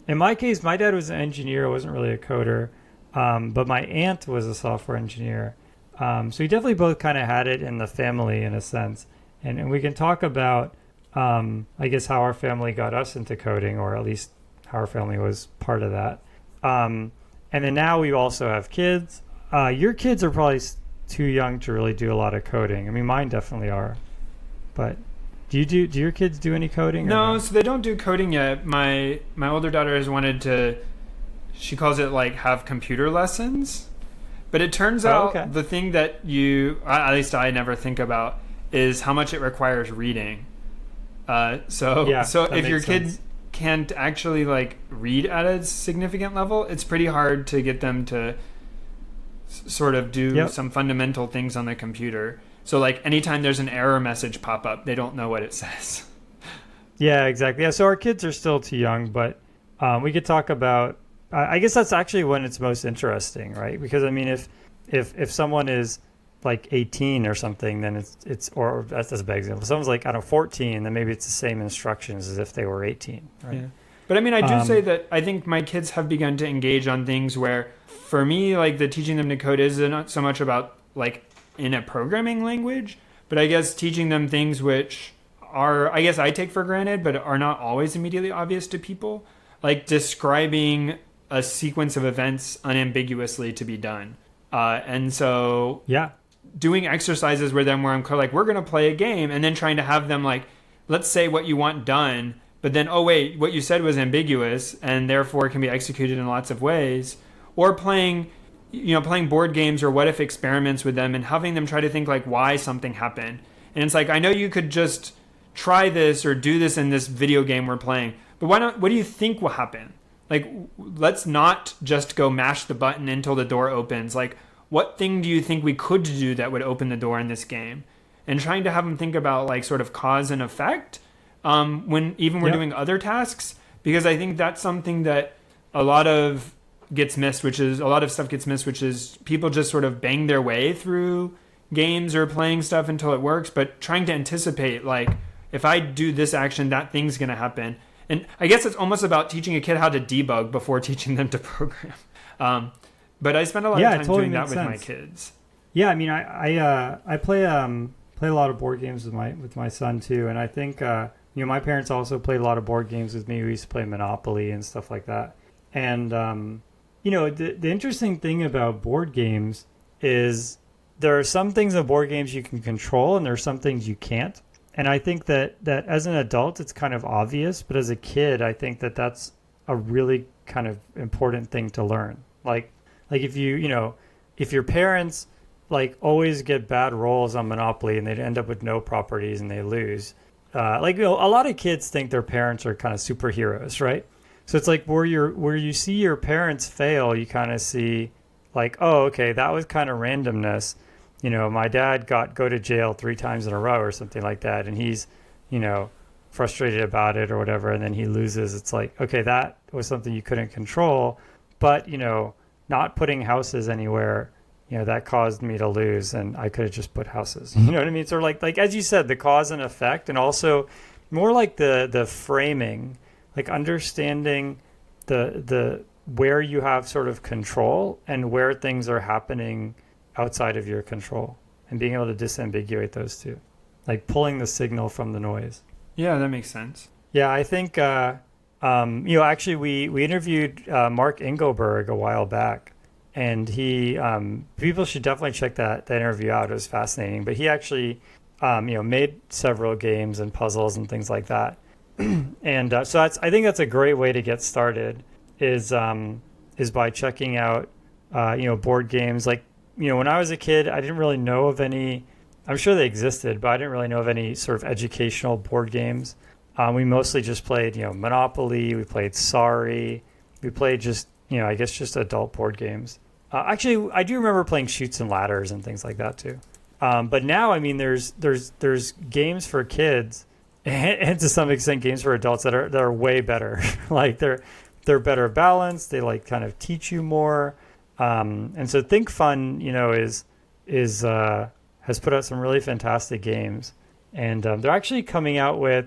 In my case, my dad was an engineer. I wasn't really a coder, but my aunt was a software engineer. So we definitely both kind of had it in the family in a sense. And we can talk about, I guess, how our family got us into coding, or at least how our family was part of that. And then now we also have kids. Your kids are probably too young to really do a lot of coding. I mean, mine definitely are. But do your kids do any coding? No, so they don't do coding yet. My older daughter has wanted to, she calls it like have computer lessons. But it turns out the thing that at least I never think about, is how much it requires reading. So if your kid can't actually like read at a significant level, it's pretty hard to get them to sort of do some fundamental things on the computer. So like anytime there's an error message pop up, they don't know what it says. Yeah, exactly. Yeah, so our kids are still too young, but we could talk about, I guess that's actually when it's most interesting, right? Because I mean, if someone is like 18 or something, then it's or that's a bad example. If someone's like, I don't know, 14, then maybe it's the same instructions as if they were 18, right? Yeah. But I mean, I do say that I think my kids have begun to engage on things where, for me, like the teaching them to code is not so much about like in a programming language, but I guess teaching them things which are, I guess I take for granted, but are not always immediately obvious to people, like describing a sequence of events unambiguously to be done. And so doing exercises where I'm like, we're going to play a game, and then trying to have them like, let's say what you want done, but then, oh wait, what you said was ambiguous and therefore can be executed in lots of ways. Or playing board games or what if experiments with them and having them try to think like why something happened. And it's like, I know you could just try this or do this in this video game we're playing, but why not? What do you think will happen? Like, let's not just go mash the button until the door opens. Like, what thing do you think we could do that would open the door in this game? And trying to have them think about like sort of cause and effect when even we're doing other tasks, because I think that's something that a lot of stuff gets missed, which is people just sort of bang their way through games or playing stuff until it works, but trying to anticipate, like, if I do this action, that thing's going to happen. And I guess it's almost about teaching a kid how to debug before teaching them to program. But I spend a lot of time totally doing that with sense. my kids. Yeah, I mean, I play a lot of board games with my son too, and I think my parents also played a lot of board games with me. We used to play Monopoly and stuff like that. And the interesting thing about board games is there are some things in board games you can control, and there are some things you can't. And I think that as an adult, it's kind of obvious, but as a kid, I think that that's a really kind of important thing to learn. Like if if your parents like always get bad rolls on Monopoly and they end up with no properties and they lose, a lot of kids think their parents are kind of superheroes, right? So it's like where you see your parents fail, you kind of see like, oh, okay, that was kind of randomness. My dad go to jail 3 times in a row or something like that, and he's, frustrated about it or whatever, and then he loses. It's like, okay, that was something you couldn't control, but, not putting houses anywhere, that caused me to lose, and I could have just put houses. You know what I mean? So like as you said, the cause and effect, and also more like the framing, like understanding the where you have sort of control and where things are happening outside of your control, and being able to disambiguate those two, like pulling the signal from the noise. Yeah, that makes sense. Yeah, I think actually we interviewed Mark Engelberg a while back, and he people should definitely check that interview out. It was fascinating. But he actually made several games and puzzles and things like that. And so I think that's a great way to get started is by checking out board games. Like, when I was a kid, I didn't really know of any. I'm sure they existed, but I didn't really know of any sort of educational board games. We mostly just played, Monopoly. We played Sorry. We played just adult board games. Actually, I do remember playing Chutes and Ladders and things like that too. But now, I mean, there's games for kids, and to some extent, games for adults that are way better. Like they're better balanced. They like kind of teach you more. And so Think Fun, has put out some really fantastic games, and they're actually coming out with,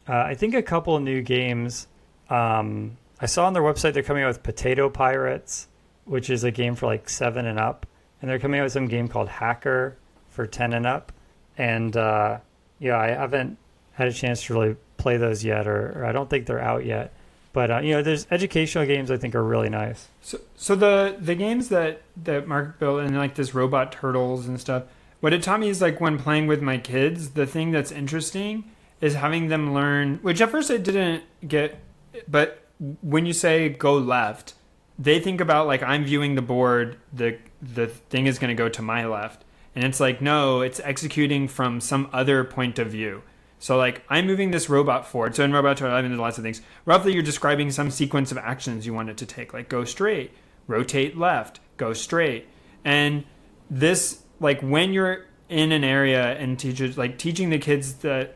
I think, a couple of new games. I saw on their website they're coming out with Potato Pirates, which is a game for like 7 and up, and they're coming out with some game called Hacker for 10 and up. And I haven't had a chance to really play those yet, or I don't think they're out yet. But there's educational games I think are really nice. So the games that Mark built, and like this Robot Turtles and stuff, what it taught me is, like, when playing with my kids, the thing that's interesting is having them learn, which at first I didn't get, but when you say go left, they think about, like, I'm viewing the board, the thing is going to go to my left. And it's like, no, it's executing from some other point of view. So, like, I'm moving this robot forward. So in Robot Turtle, I mean, there's lots of things. Roughly, you're describing some sequence of actions you want it to take, like go straight, rotate left, go straight. And this, like, when you're in an area and teachers, like, teaching the kids the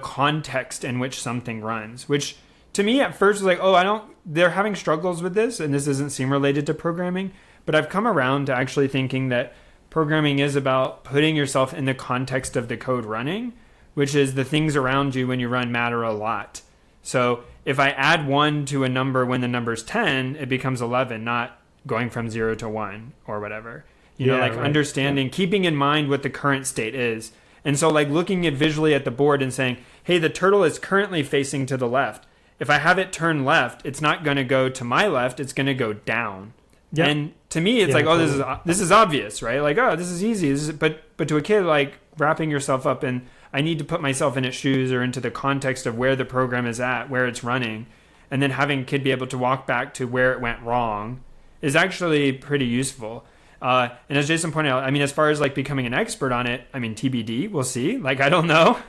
context in which something runs, which to me at first was like, they're having struggles with this, and this doesn't seem related to programming. But I've come around to actually thinking that programming is about putting yourself in the context of the code running, which is the things around you when you run matter a lot. So if I add 1 to a number when the number's 10, it becomes 11, not going from 0 to 1 or whatever. Understanding, keeping in mind what the current state is. And so, like, looking at visually at the board and saying, hey, the turtle is currently facing to the left. If I have it turn left, it's not going to go to my left, it's going to go down. Yep. And to me, it's totally. This is obvious, right? Like, oh, this is easy. But to a kid, like, wrapping yourself up in, I need to put myself in its shoes or into the context of where the program is at, where it's running, and then having a kid be able to walk back to where it went wrong is actually pretty useful. And as Jason pointed out, I mean, as far as, like, becoming an expert on it, I mean, TBD, we'll see. Like, I don't know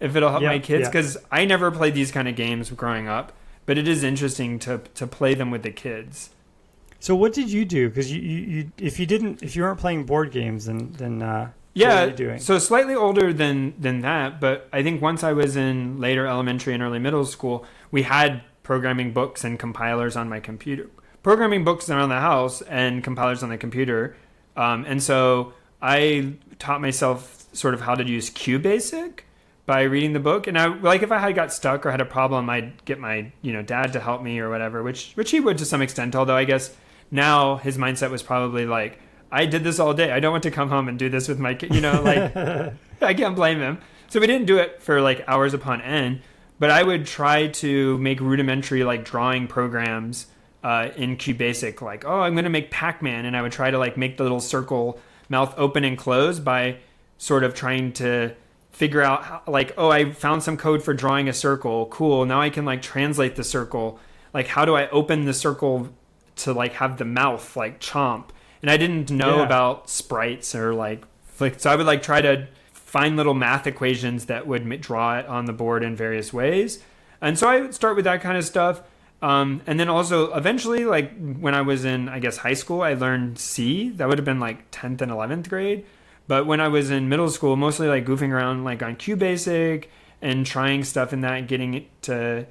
if it'll help my kids, because I never played these kind of games growing up, but it is interesting to play them with the kids. So what did you do? Because if you weren't playing board games, then what were you doing? So slightly older than that, but I think once I was in later elementary and early middle school, we had programming books and compilers on my computer. Programming books around the house and compilers on the computer. And so I taught myself sort of how to use QBasic by reading the book. And if I had got stuck or had a problem, I'd get my, dad to help me or whatever, which he would to some extent. Although I guess now his mindset was probably like, I did this all day. I don't want to come home and do this with my kid, I can't blame him. So we didn't do it for like hours upon end, but I would try to make rudimentary like drawing programs in QBasic, like, I'm going to make Pac-Man. And I would try to like make the little circle mouth open and close by sort of trying to figure out how, like, I found some code for drawing a circle. Cool. Now I can like translate the circle. Like, how do I open the circle to like have the mouth like chomp? And I didn't know about sprites or so I would like try to find little math equations that would draw it on the board in various ways. And so I would start with that kind of stuff. And then also eventually, like when I was in, I guess, high school, I learned C. That would have been like 10th and 11th grade. But when I was in middle school, mostly like goofing around like on QBasic and trying stuff in that and getting it to,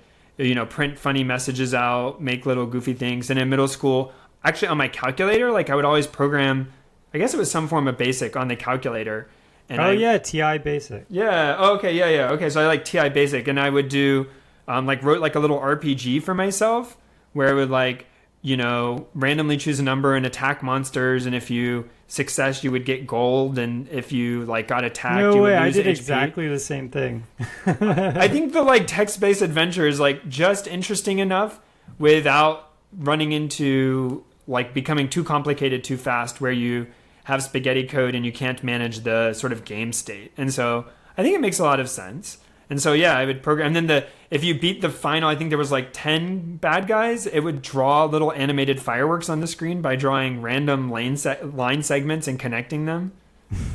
print funny messages out, make little goofy things. And in middle school, actually on my calculator, like I would always program, I guess it was some form of BASIC on the calculator. And TI Basic. Yeah. Oh, okay. Yeah. Okay. So I like TI Basic, and I would do wrote like a little RPG for myself where I would like, randomly choose a number and attack monsters. And if you success, you would get gold. And if you like got attacked, no you way, would I lose did HP. exactly the same thing. I think the like text-based adventure is like just interesting enough without running into like becoming too complicated too fast where you have spaghetti code and you can't manage the sort of game state. And so I think it makes a lot of sense. And so, I would program. And then if you beat the final, I think there was like 10 bad guys, it would draw little animated fireworks on the screen by drawing random line segments and connecting them.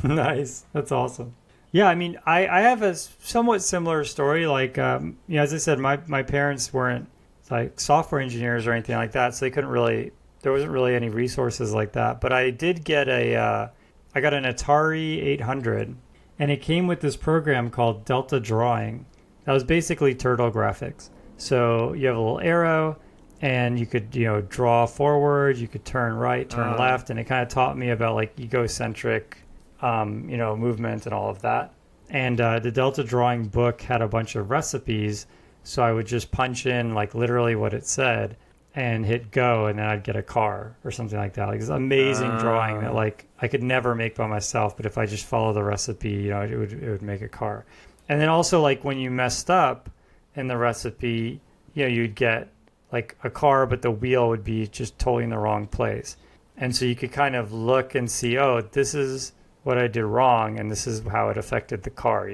Nice. That's awesome. Yeah, I mean, I have a somewhat similar story. Like, as I said, my parents weren't like software engineers or anything like that, so they couldn't really, there wasn't really any resources like that. But I did get I got an Atari 800. And it came with this program called Delta Drawing. That was basically turtle graphics. So you have a little arrow, and you could, draw forward, you could turn right, turn left, and it kind of taught me about like egocentric, movement and all of that. And the Delta Drawing book had a bunch of recipes, so I would just punch in like literally what it said and hit go, and then I'd get a car or something like that. Like it's amazing drawing that like I could never make by myself, but if I just follow the recipe, it would make a car. And then also like when you messed up in the recipe, you'd get like a car, but the wheel would be just totally in the wrong place. And so you could kind of look and see, this is what I did wrong, and this is how it affected the car,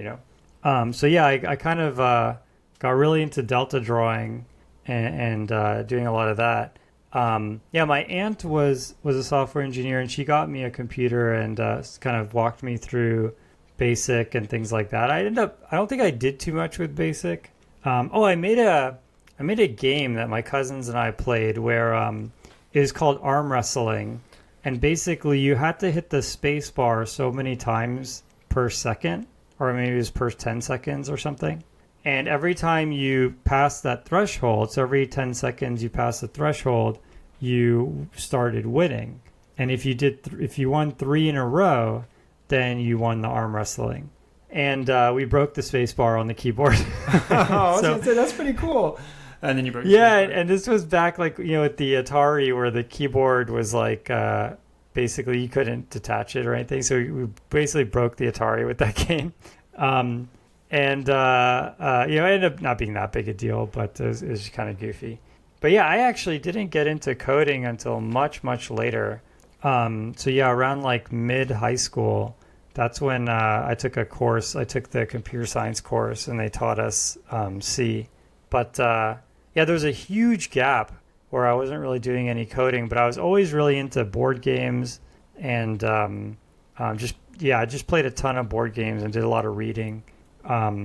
I kind of got really into Delta Drawing and doing a lot of that. My aunt was a software engineer, and she got me a computer and kind of walked me through BASIC and things like that. I don't think I did too much with BASIC. I made a game that my cousins and I played where it was called arm wrestling, and basically you had to hit the space bar so many times per second, or maybe it was per 10 seconds or something. And every time you pass that threshold, so every 10 seconds you pass the threshold, you started winning. And if you won 3 in a row, then you won the arm wrestling. And we broke the space bar on the keyboard. That's pretty cool. And then you broke. And this was back like at the Atari where the keyboard was like basically you couldn't detach it or anything. So we basically broke the Atari with that game. And it ended up not being that big a deal, but it was kind of goofy. But I actually didn't get into coding until much, much later. Around like mid high school, that's when I took a course. I took the computer science course, and they taught us C. But there was a huge gap where I wasn't really doing any coding, but I was always really into board games, and I just played a ton of board games and did a lot of reading. Like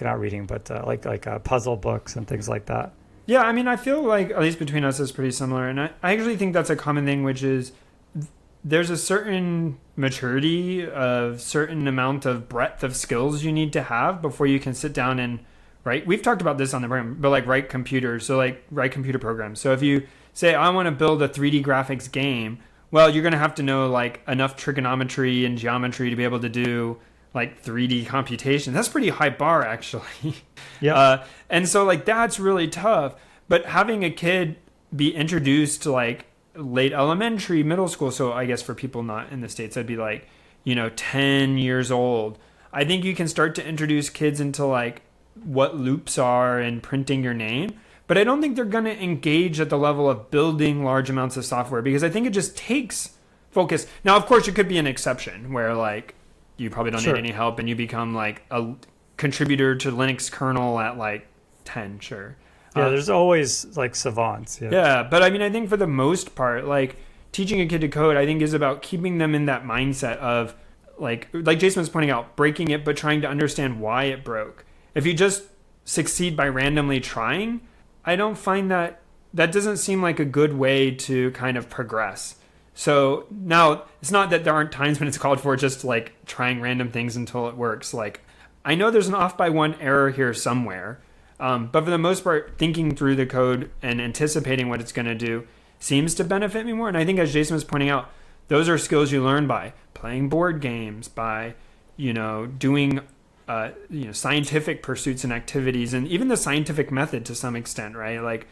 not reading, but like puzzle books and things like that. Yeah, I mean, I feel like, at least between us, is pretty similar. And I actually think that's a common thing, which is there's a certain maturity, a certain amount of breadth of skills you need to have before you can sit down and right? We've talked about this on the program, but like write computers, so like write computer programs. So if you say, I want to build a 3D graphics game, well, you're going to have to know like enough trigonometry and geometry to be able to do like 3D computation. That's pretty high bar, actually. Yeah. And so like that's really tough. But having a kid be introduced to like late elementary, middle school, so I guess for people not in the States, that'd be like, 10 years old. I think you can start to introduce kids into like what loops are and printing your name. But I don't think they're going to engage at the level of building large amounts of software because I think it just takes focus. Now, of course, it could be an exception where like you probably don't need any help and you become like a contributor to Linux kernel at like 10, sure. Yeah, there's always like savants. Yeah, but I mean, I think for the most part, like teaching a kid to code, I think is about keeping them in that mindset of like Jason was pointing out, breaking it, but trying to understand why it broke. If you just succeed by randomly trying, I don't find that doesn't seem like a good way to kind of progress. So now it's not that there aren't times when it's called for just like trying random things until it works. Like I know there's an off by one error here somewhere. But for the most part, thinking through the code and anticipating what it's going to do seems to benefit me more. And I think as Jason was pointing out, those are skills you learn by playing board games, by, doing, scientific pursuits and activities, and even the scientific method to some extent, right? Like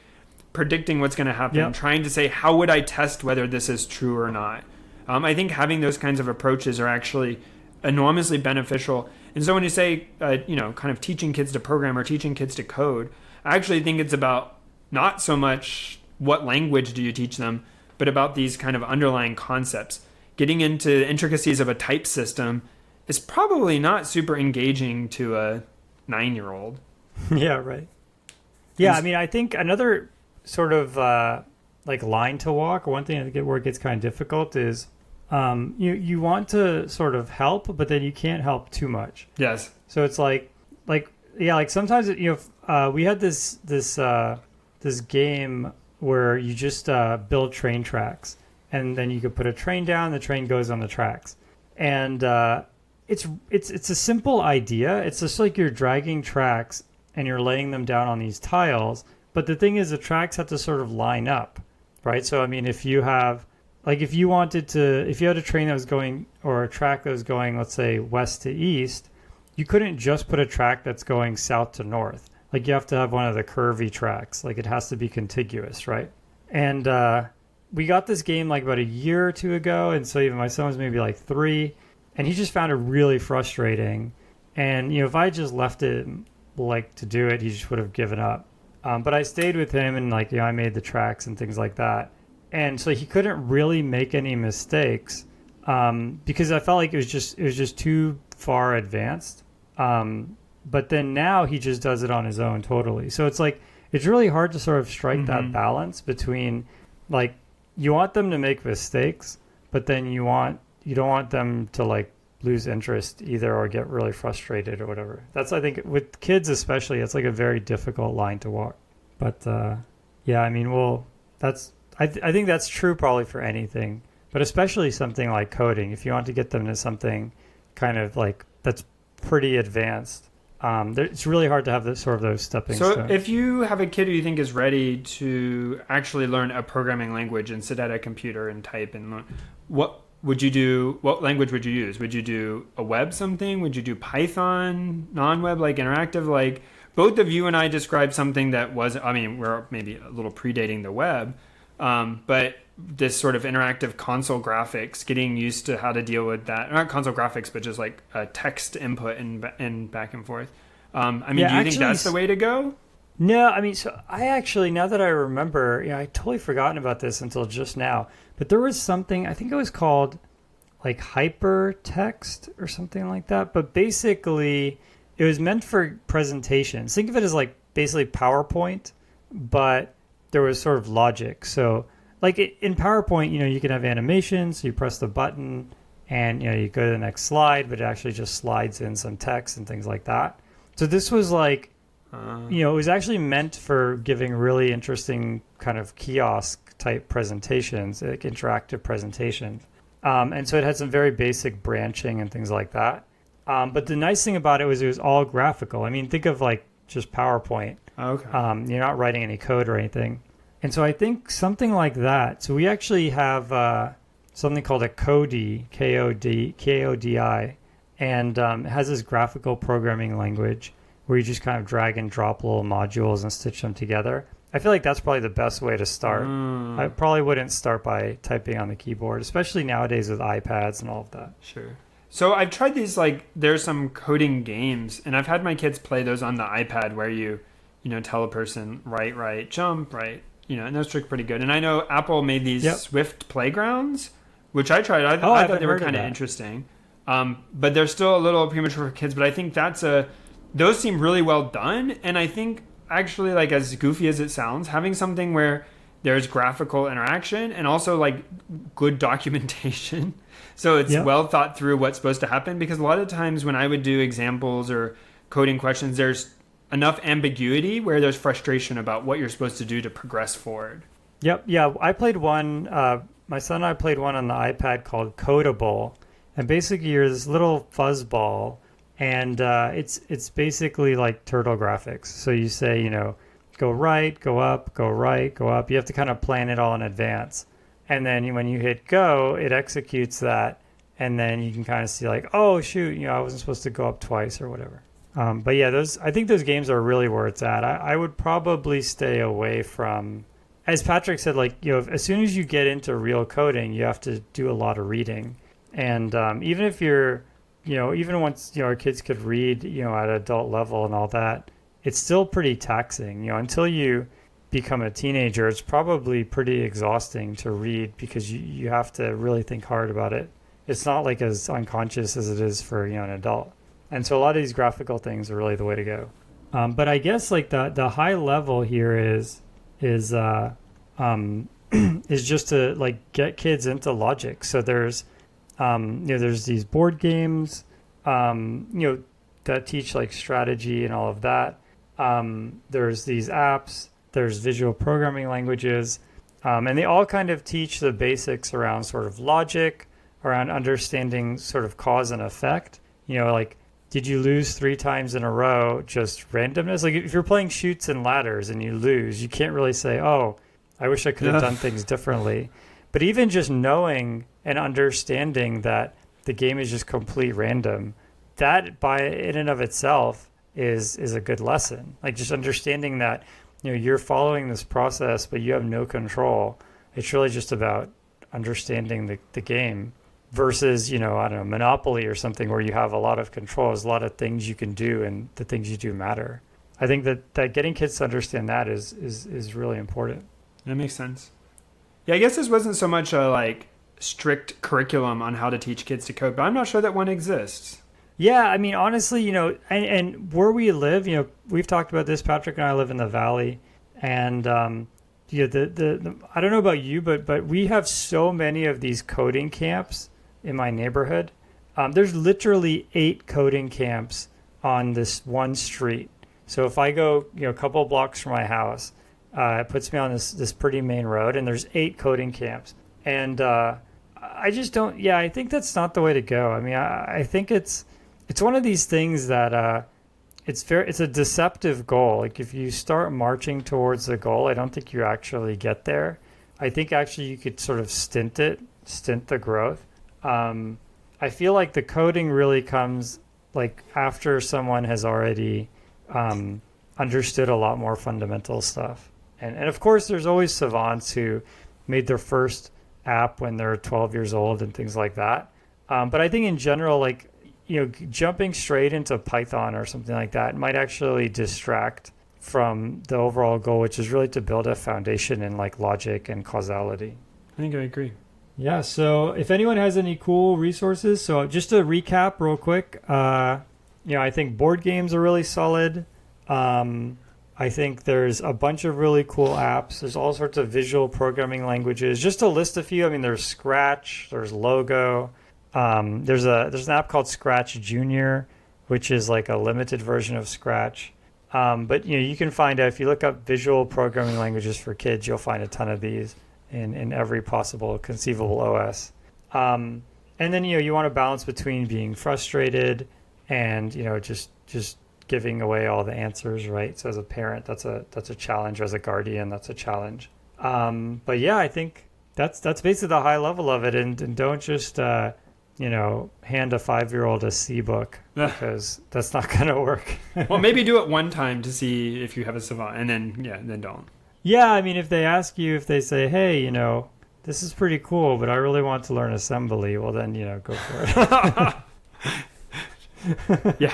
predicting what's going to happen, trying to say, how would I test whether this is true or not? I think having those kinds of approaches are actually enormously beneficial. And so when you say, kind of teaching kids to program or teaching kids to code, I actually think it's about not so much what language do you teach them, but about these kind of underlying concepts. Getting into the intricacies of a type system is probably not super engaging to a 9-year-old. Yeah, right. Yeah, I mean, I think another sort of like line to walk, one thing where it gets kind of difficult is you want to sort of help, but then you can't help too much. Yes. So it's like sometimes we had this game where you just build train tracks, and then you could put a train down, the train goes on the tracks, and it's a simple idea. It's just like you're dragging tracks and you're laying them down on these tiles, but the thing is the tracks have to sort of line up, right? So I mean, if you had a train that was going, or a track that was going, let's say, west to east, you couldn't just put a track that's going south to north. Like you have to have one of the curvy tracks. Like it has to be contiguous, right? And we got this game like about a year or two ago, and so even my son was maybe like 3, and he just found it really frustrating. And if I just left it like to do it, he just would have given up. But I stayed with him, and I made the tracks and things like that. And so he couldn't really make any mistakes because I felt like it was just too far advanced. But then now he just does it on his own totally. So it's like it's really hard to sort of strike that balance between like you want them to make mistakes, but then you don't want them to like lose interest either or get really frustrated or whatever. That's, I think, with kids especially, it's like a very difficult line to walk. But yeah, I mean, I think that's true probably for anything, but especially something like coding. If you want to get them to something kind of like that's pretty advanced, it's really hard to have those stepping stones. So if you have a kid who you think is ready to actually learn a programming language and sit at a computer and type and learn, what would you do? What language would you use? Would you do a web something? Would you do Python, non-web, like interactive? Like both of you and I described something that was, I mean, we're maybe a little predating the web, but this sort of interactive console graphics, getting used to how to deal with that. Not console graphics, but just like text input and back and forth. I mean, do you think that's the way to go? No, I mean, so I actually, now that I remember, I totally forgotten about this until just now. But there was something, I think it was called like hypertext or something like that. But basically, it was meant for presentations. Think of it as like basically PowerPoint, but there was sort of logic. So like in PowerPoint, you can have animations. You press the button and, you go to the next slide, but it actually just slides in some text and things like that. So this was like, it was actually meant for giving really interesting kind of kiosk type presentations, like interactive presentations. And so it had some very basic branching and things like that. But the nice thing about it was all graphical. I mean, think of like just PowerPoint. Okay. You're not writing any code or anything. And so I think something like that. So we actually have something called a Kodi, Kodi, and it has this graphical programming language where you just kind of drag and drop little modules and stitch them together. I feel like that's probably the best way to start. I probably wouldn't start by typing on the keyboard, especially nowadays with iPads and all of that. Sure. So I've tried these, like, there's some coding games, and I've had my kids play those on the iPad where you tell a person, right, jump, right, and those look pretty good. And I know Apple made these Swift playgrounds, which I tried. I thought they were kind of interesting. But they're still a little premature for kids, but I think those seem really well done. And I think actually, like, as goofy as it sounds, having something where there's graphical interaction and also like good documentation. So it's well thought through what's supposed to happen, because a lot of times when I would do examples or coding questions, there's enough ambiguity where there's frustration about what you're supposed to do to progress forward. Yep. Yeah. I played one, my son and I played one on the iPad called Codable. And basically you're this little fuzzball, and it's basically like turtle graphics. So you say, go right, go up, go right, go up. You have to kind of plan it all in advance. And then when you hit go, it executes that. And then you can kind of see like, oh, shoot, I wasn't supposed to go up twice or whatever. But yeah, I think those games are really where it's at. I would probably stay away from, as Patrick said, like, as soon as you get into real coding, you have to do a lot of reading. And even if you're, even once, our kids could read, at adult level and all that, it's still pretty taxing. Until you become a teenager, it's probably pretty exhausting to read, because you have to really think hard about it. It's not like as unconscious as it is for, an adult. And so a lot of these graphical things are really the way to go. But I guess like the high level here is just to like get kids into logic. So there's there's these board games, that teach like strategy and all of that. There's these apps, there's visual programming languages, and they all kind of teach the basics around sort of logic, around understanding sort of cause and effect. Like, did you lose 3 times in a row, just randomness? Like if you're playing Chutes and Ladders and you lose, you can't really say, oh, I wish I could have done things differently. But even just knowing and understanding that the game is just complete random, that by in and of itself is a good lesson. Like just understanding that, you're following this process, but you have no control. It's really just about understanding the game versus, I don't know, Monopoly or something where you have a lot of control. There's a lot of things you can do, and the things you do matter. I think that getting kids to understand that is really important. That makes sense. Yeah, I guess this wasn't so much a like strict curriculum on how to teach kids to code, but I'm not sure that one exists. Yeah, I mean, honestly, and where we live, we've talked about this. Patrick and I live in the Valley, and the I don't know about you, but we have so many of these coding camps in my neighborhood. There's literally 8 coding camps on this one street. So if I go, a couple blocks from my house, it puts me on this pretty main road, and there's 8 coding camps. And I just don't. Yeah, I think that's not the way to go. I mean, I think it's one of these things that it's a deceptive goal. Like if you start marching towards the goal, I don't think you actually get there. I think actually you could sort of stint the growth. I feel like the coding really comes like after someone has already understood a lot more fundamental stuff. And of course, there's always savants who made their first app when they're 12 years old and things like that. But I think in general, like, jumping straight into Python or something like that might actually distract from the overall goal, which is really to build a foundation in like logic and causality. I think I agree. Yeah. So if anyone has any cool resources, so just to recap real quick, I think board games are really solid. I think there's a bunch of really cool apps. There's all sorts of visual programming languages. Just to list a few, I mean, there's Scratch, there's Logo. There's an app called Scratch Junior, which is like a limited version of Scratch. But you can find out if you look up visual programming languages for kids, you'll find a ton of these in every possible conceivable OS. And then you want to balance between being frustrated and just giving away all the answers, right? So as a parent, that's a challenge. As a guardian, that's a challenge. But yeah, I think that's basically the high level of it, and don't just hand a 5-year-old a C book because that's not going to work. Well, maybe do it one time to see if you have a savant, and then don't. Yeah, I mean, if they ask you, if they say, hey, this is pretty cool, but I really want to learn assembly, well, then, go for it. Yeah.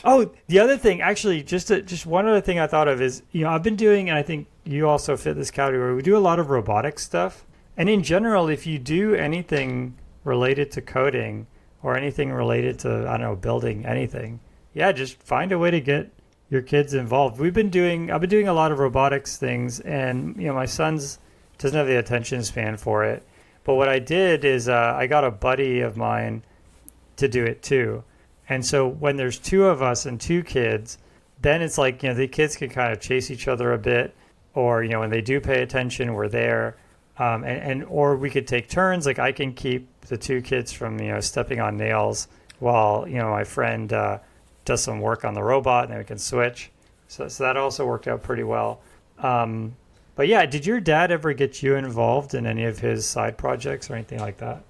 Oh, the other thing, actually, just one other thing I thought of is, I've been doing, and I think you also fit this category, we do a lot of robotic stuff. And in general, if you do anything related to coding or anything related to, I don't know, building anything, yeah, just find a way to get your kids involved. I've been doing a lot of robotics things, and my son's doesn't have the attention span for it. But what I did is I got a buddy of mine to do it too. And so when there's two of us and two kids, then it's like, the kids can kind of chase each other a bit, or when they do pay attention, we're there. Or we could take turns. Like I can keep the two kids from stepping on nails while my friend does some work on the robot, and then we can switch. So that also worked out pretty well. But yeah, did your dad ever get you involved in any of his side projects or anything like that?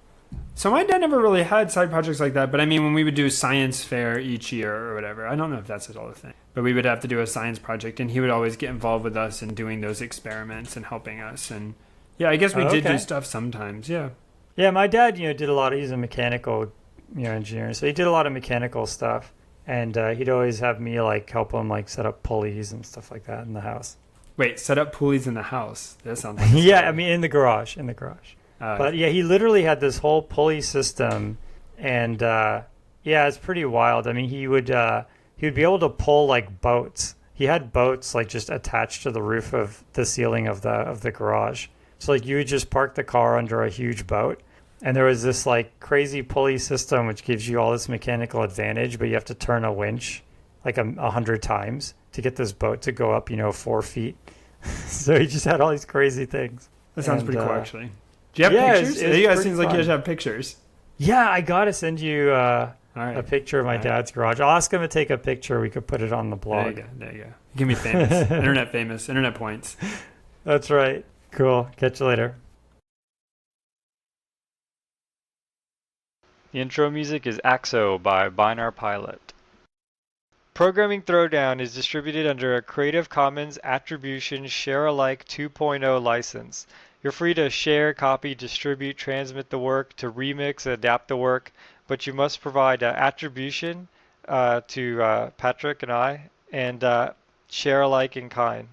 So my dad never really had side projects like that, but I mean, when we would do science fair each year or whatever, I don't know if that's at all a thing, but we would have to do a science project, and he would always get involved with us in doing those experiments and helping us. And yeah, I guess we did do stuff sometimes. Yeah. Yeah, my dad, did a lot of, he's a mechanical, engineer, so he did a lot of mechanical stuff, and he'd always have me help him set up pulleys and stuff like that in the house. Wait, set up pulleys in the house? That sounds like yeah, I mean in the garage. But yeah, he literally had this whole pulley system, and yeah, it's pretty wild. I mean, he would be able to pull boats. He had boats just attached to the roof of the ceiling of the garage. So you would just park the car under a huge boat, and there was this crazy pulley system which gives you all this mechanical advantage, but you have to turn a winch 100 times to get this boat to go up 4 feet. So he just had all these crazy things. That sounds pretty cool, actually. Do you have pictures? You guys seems like you guys have pictures. Yeah, I gotta send you a picture of my dad's garage. I'll ask him to take a picture. We could put it on the blog. There you go. You can be famous. Internet points. That's right. Cool. Catch you later. The intro music is Axo by Binar Pilot. Programming Throwdown is distributed under a Creative Commons Attribution Share-alike 2.0 license. You're free to share, copy, distribute, transmit the work, to remix, adapt the work, but you must provide attribution to Patrick and I, and share alike in kind.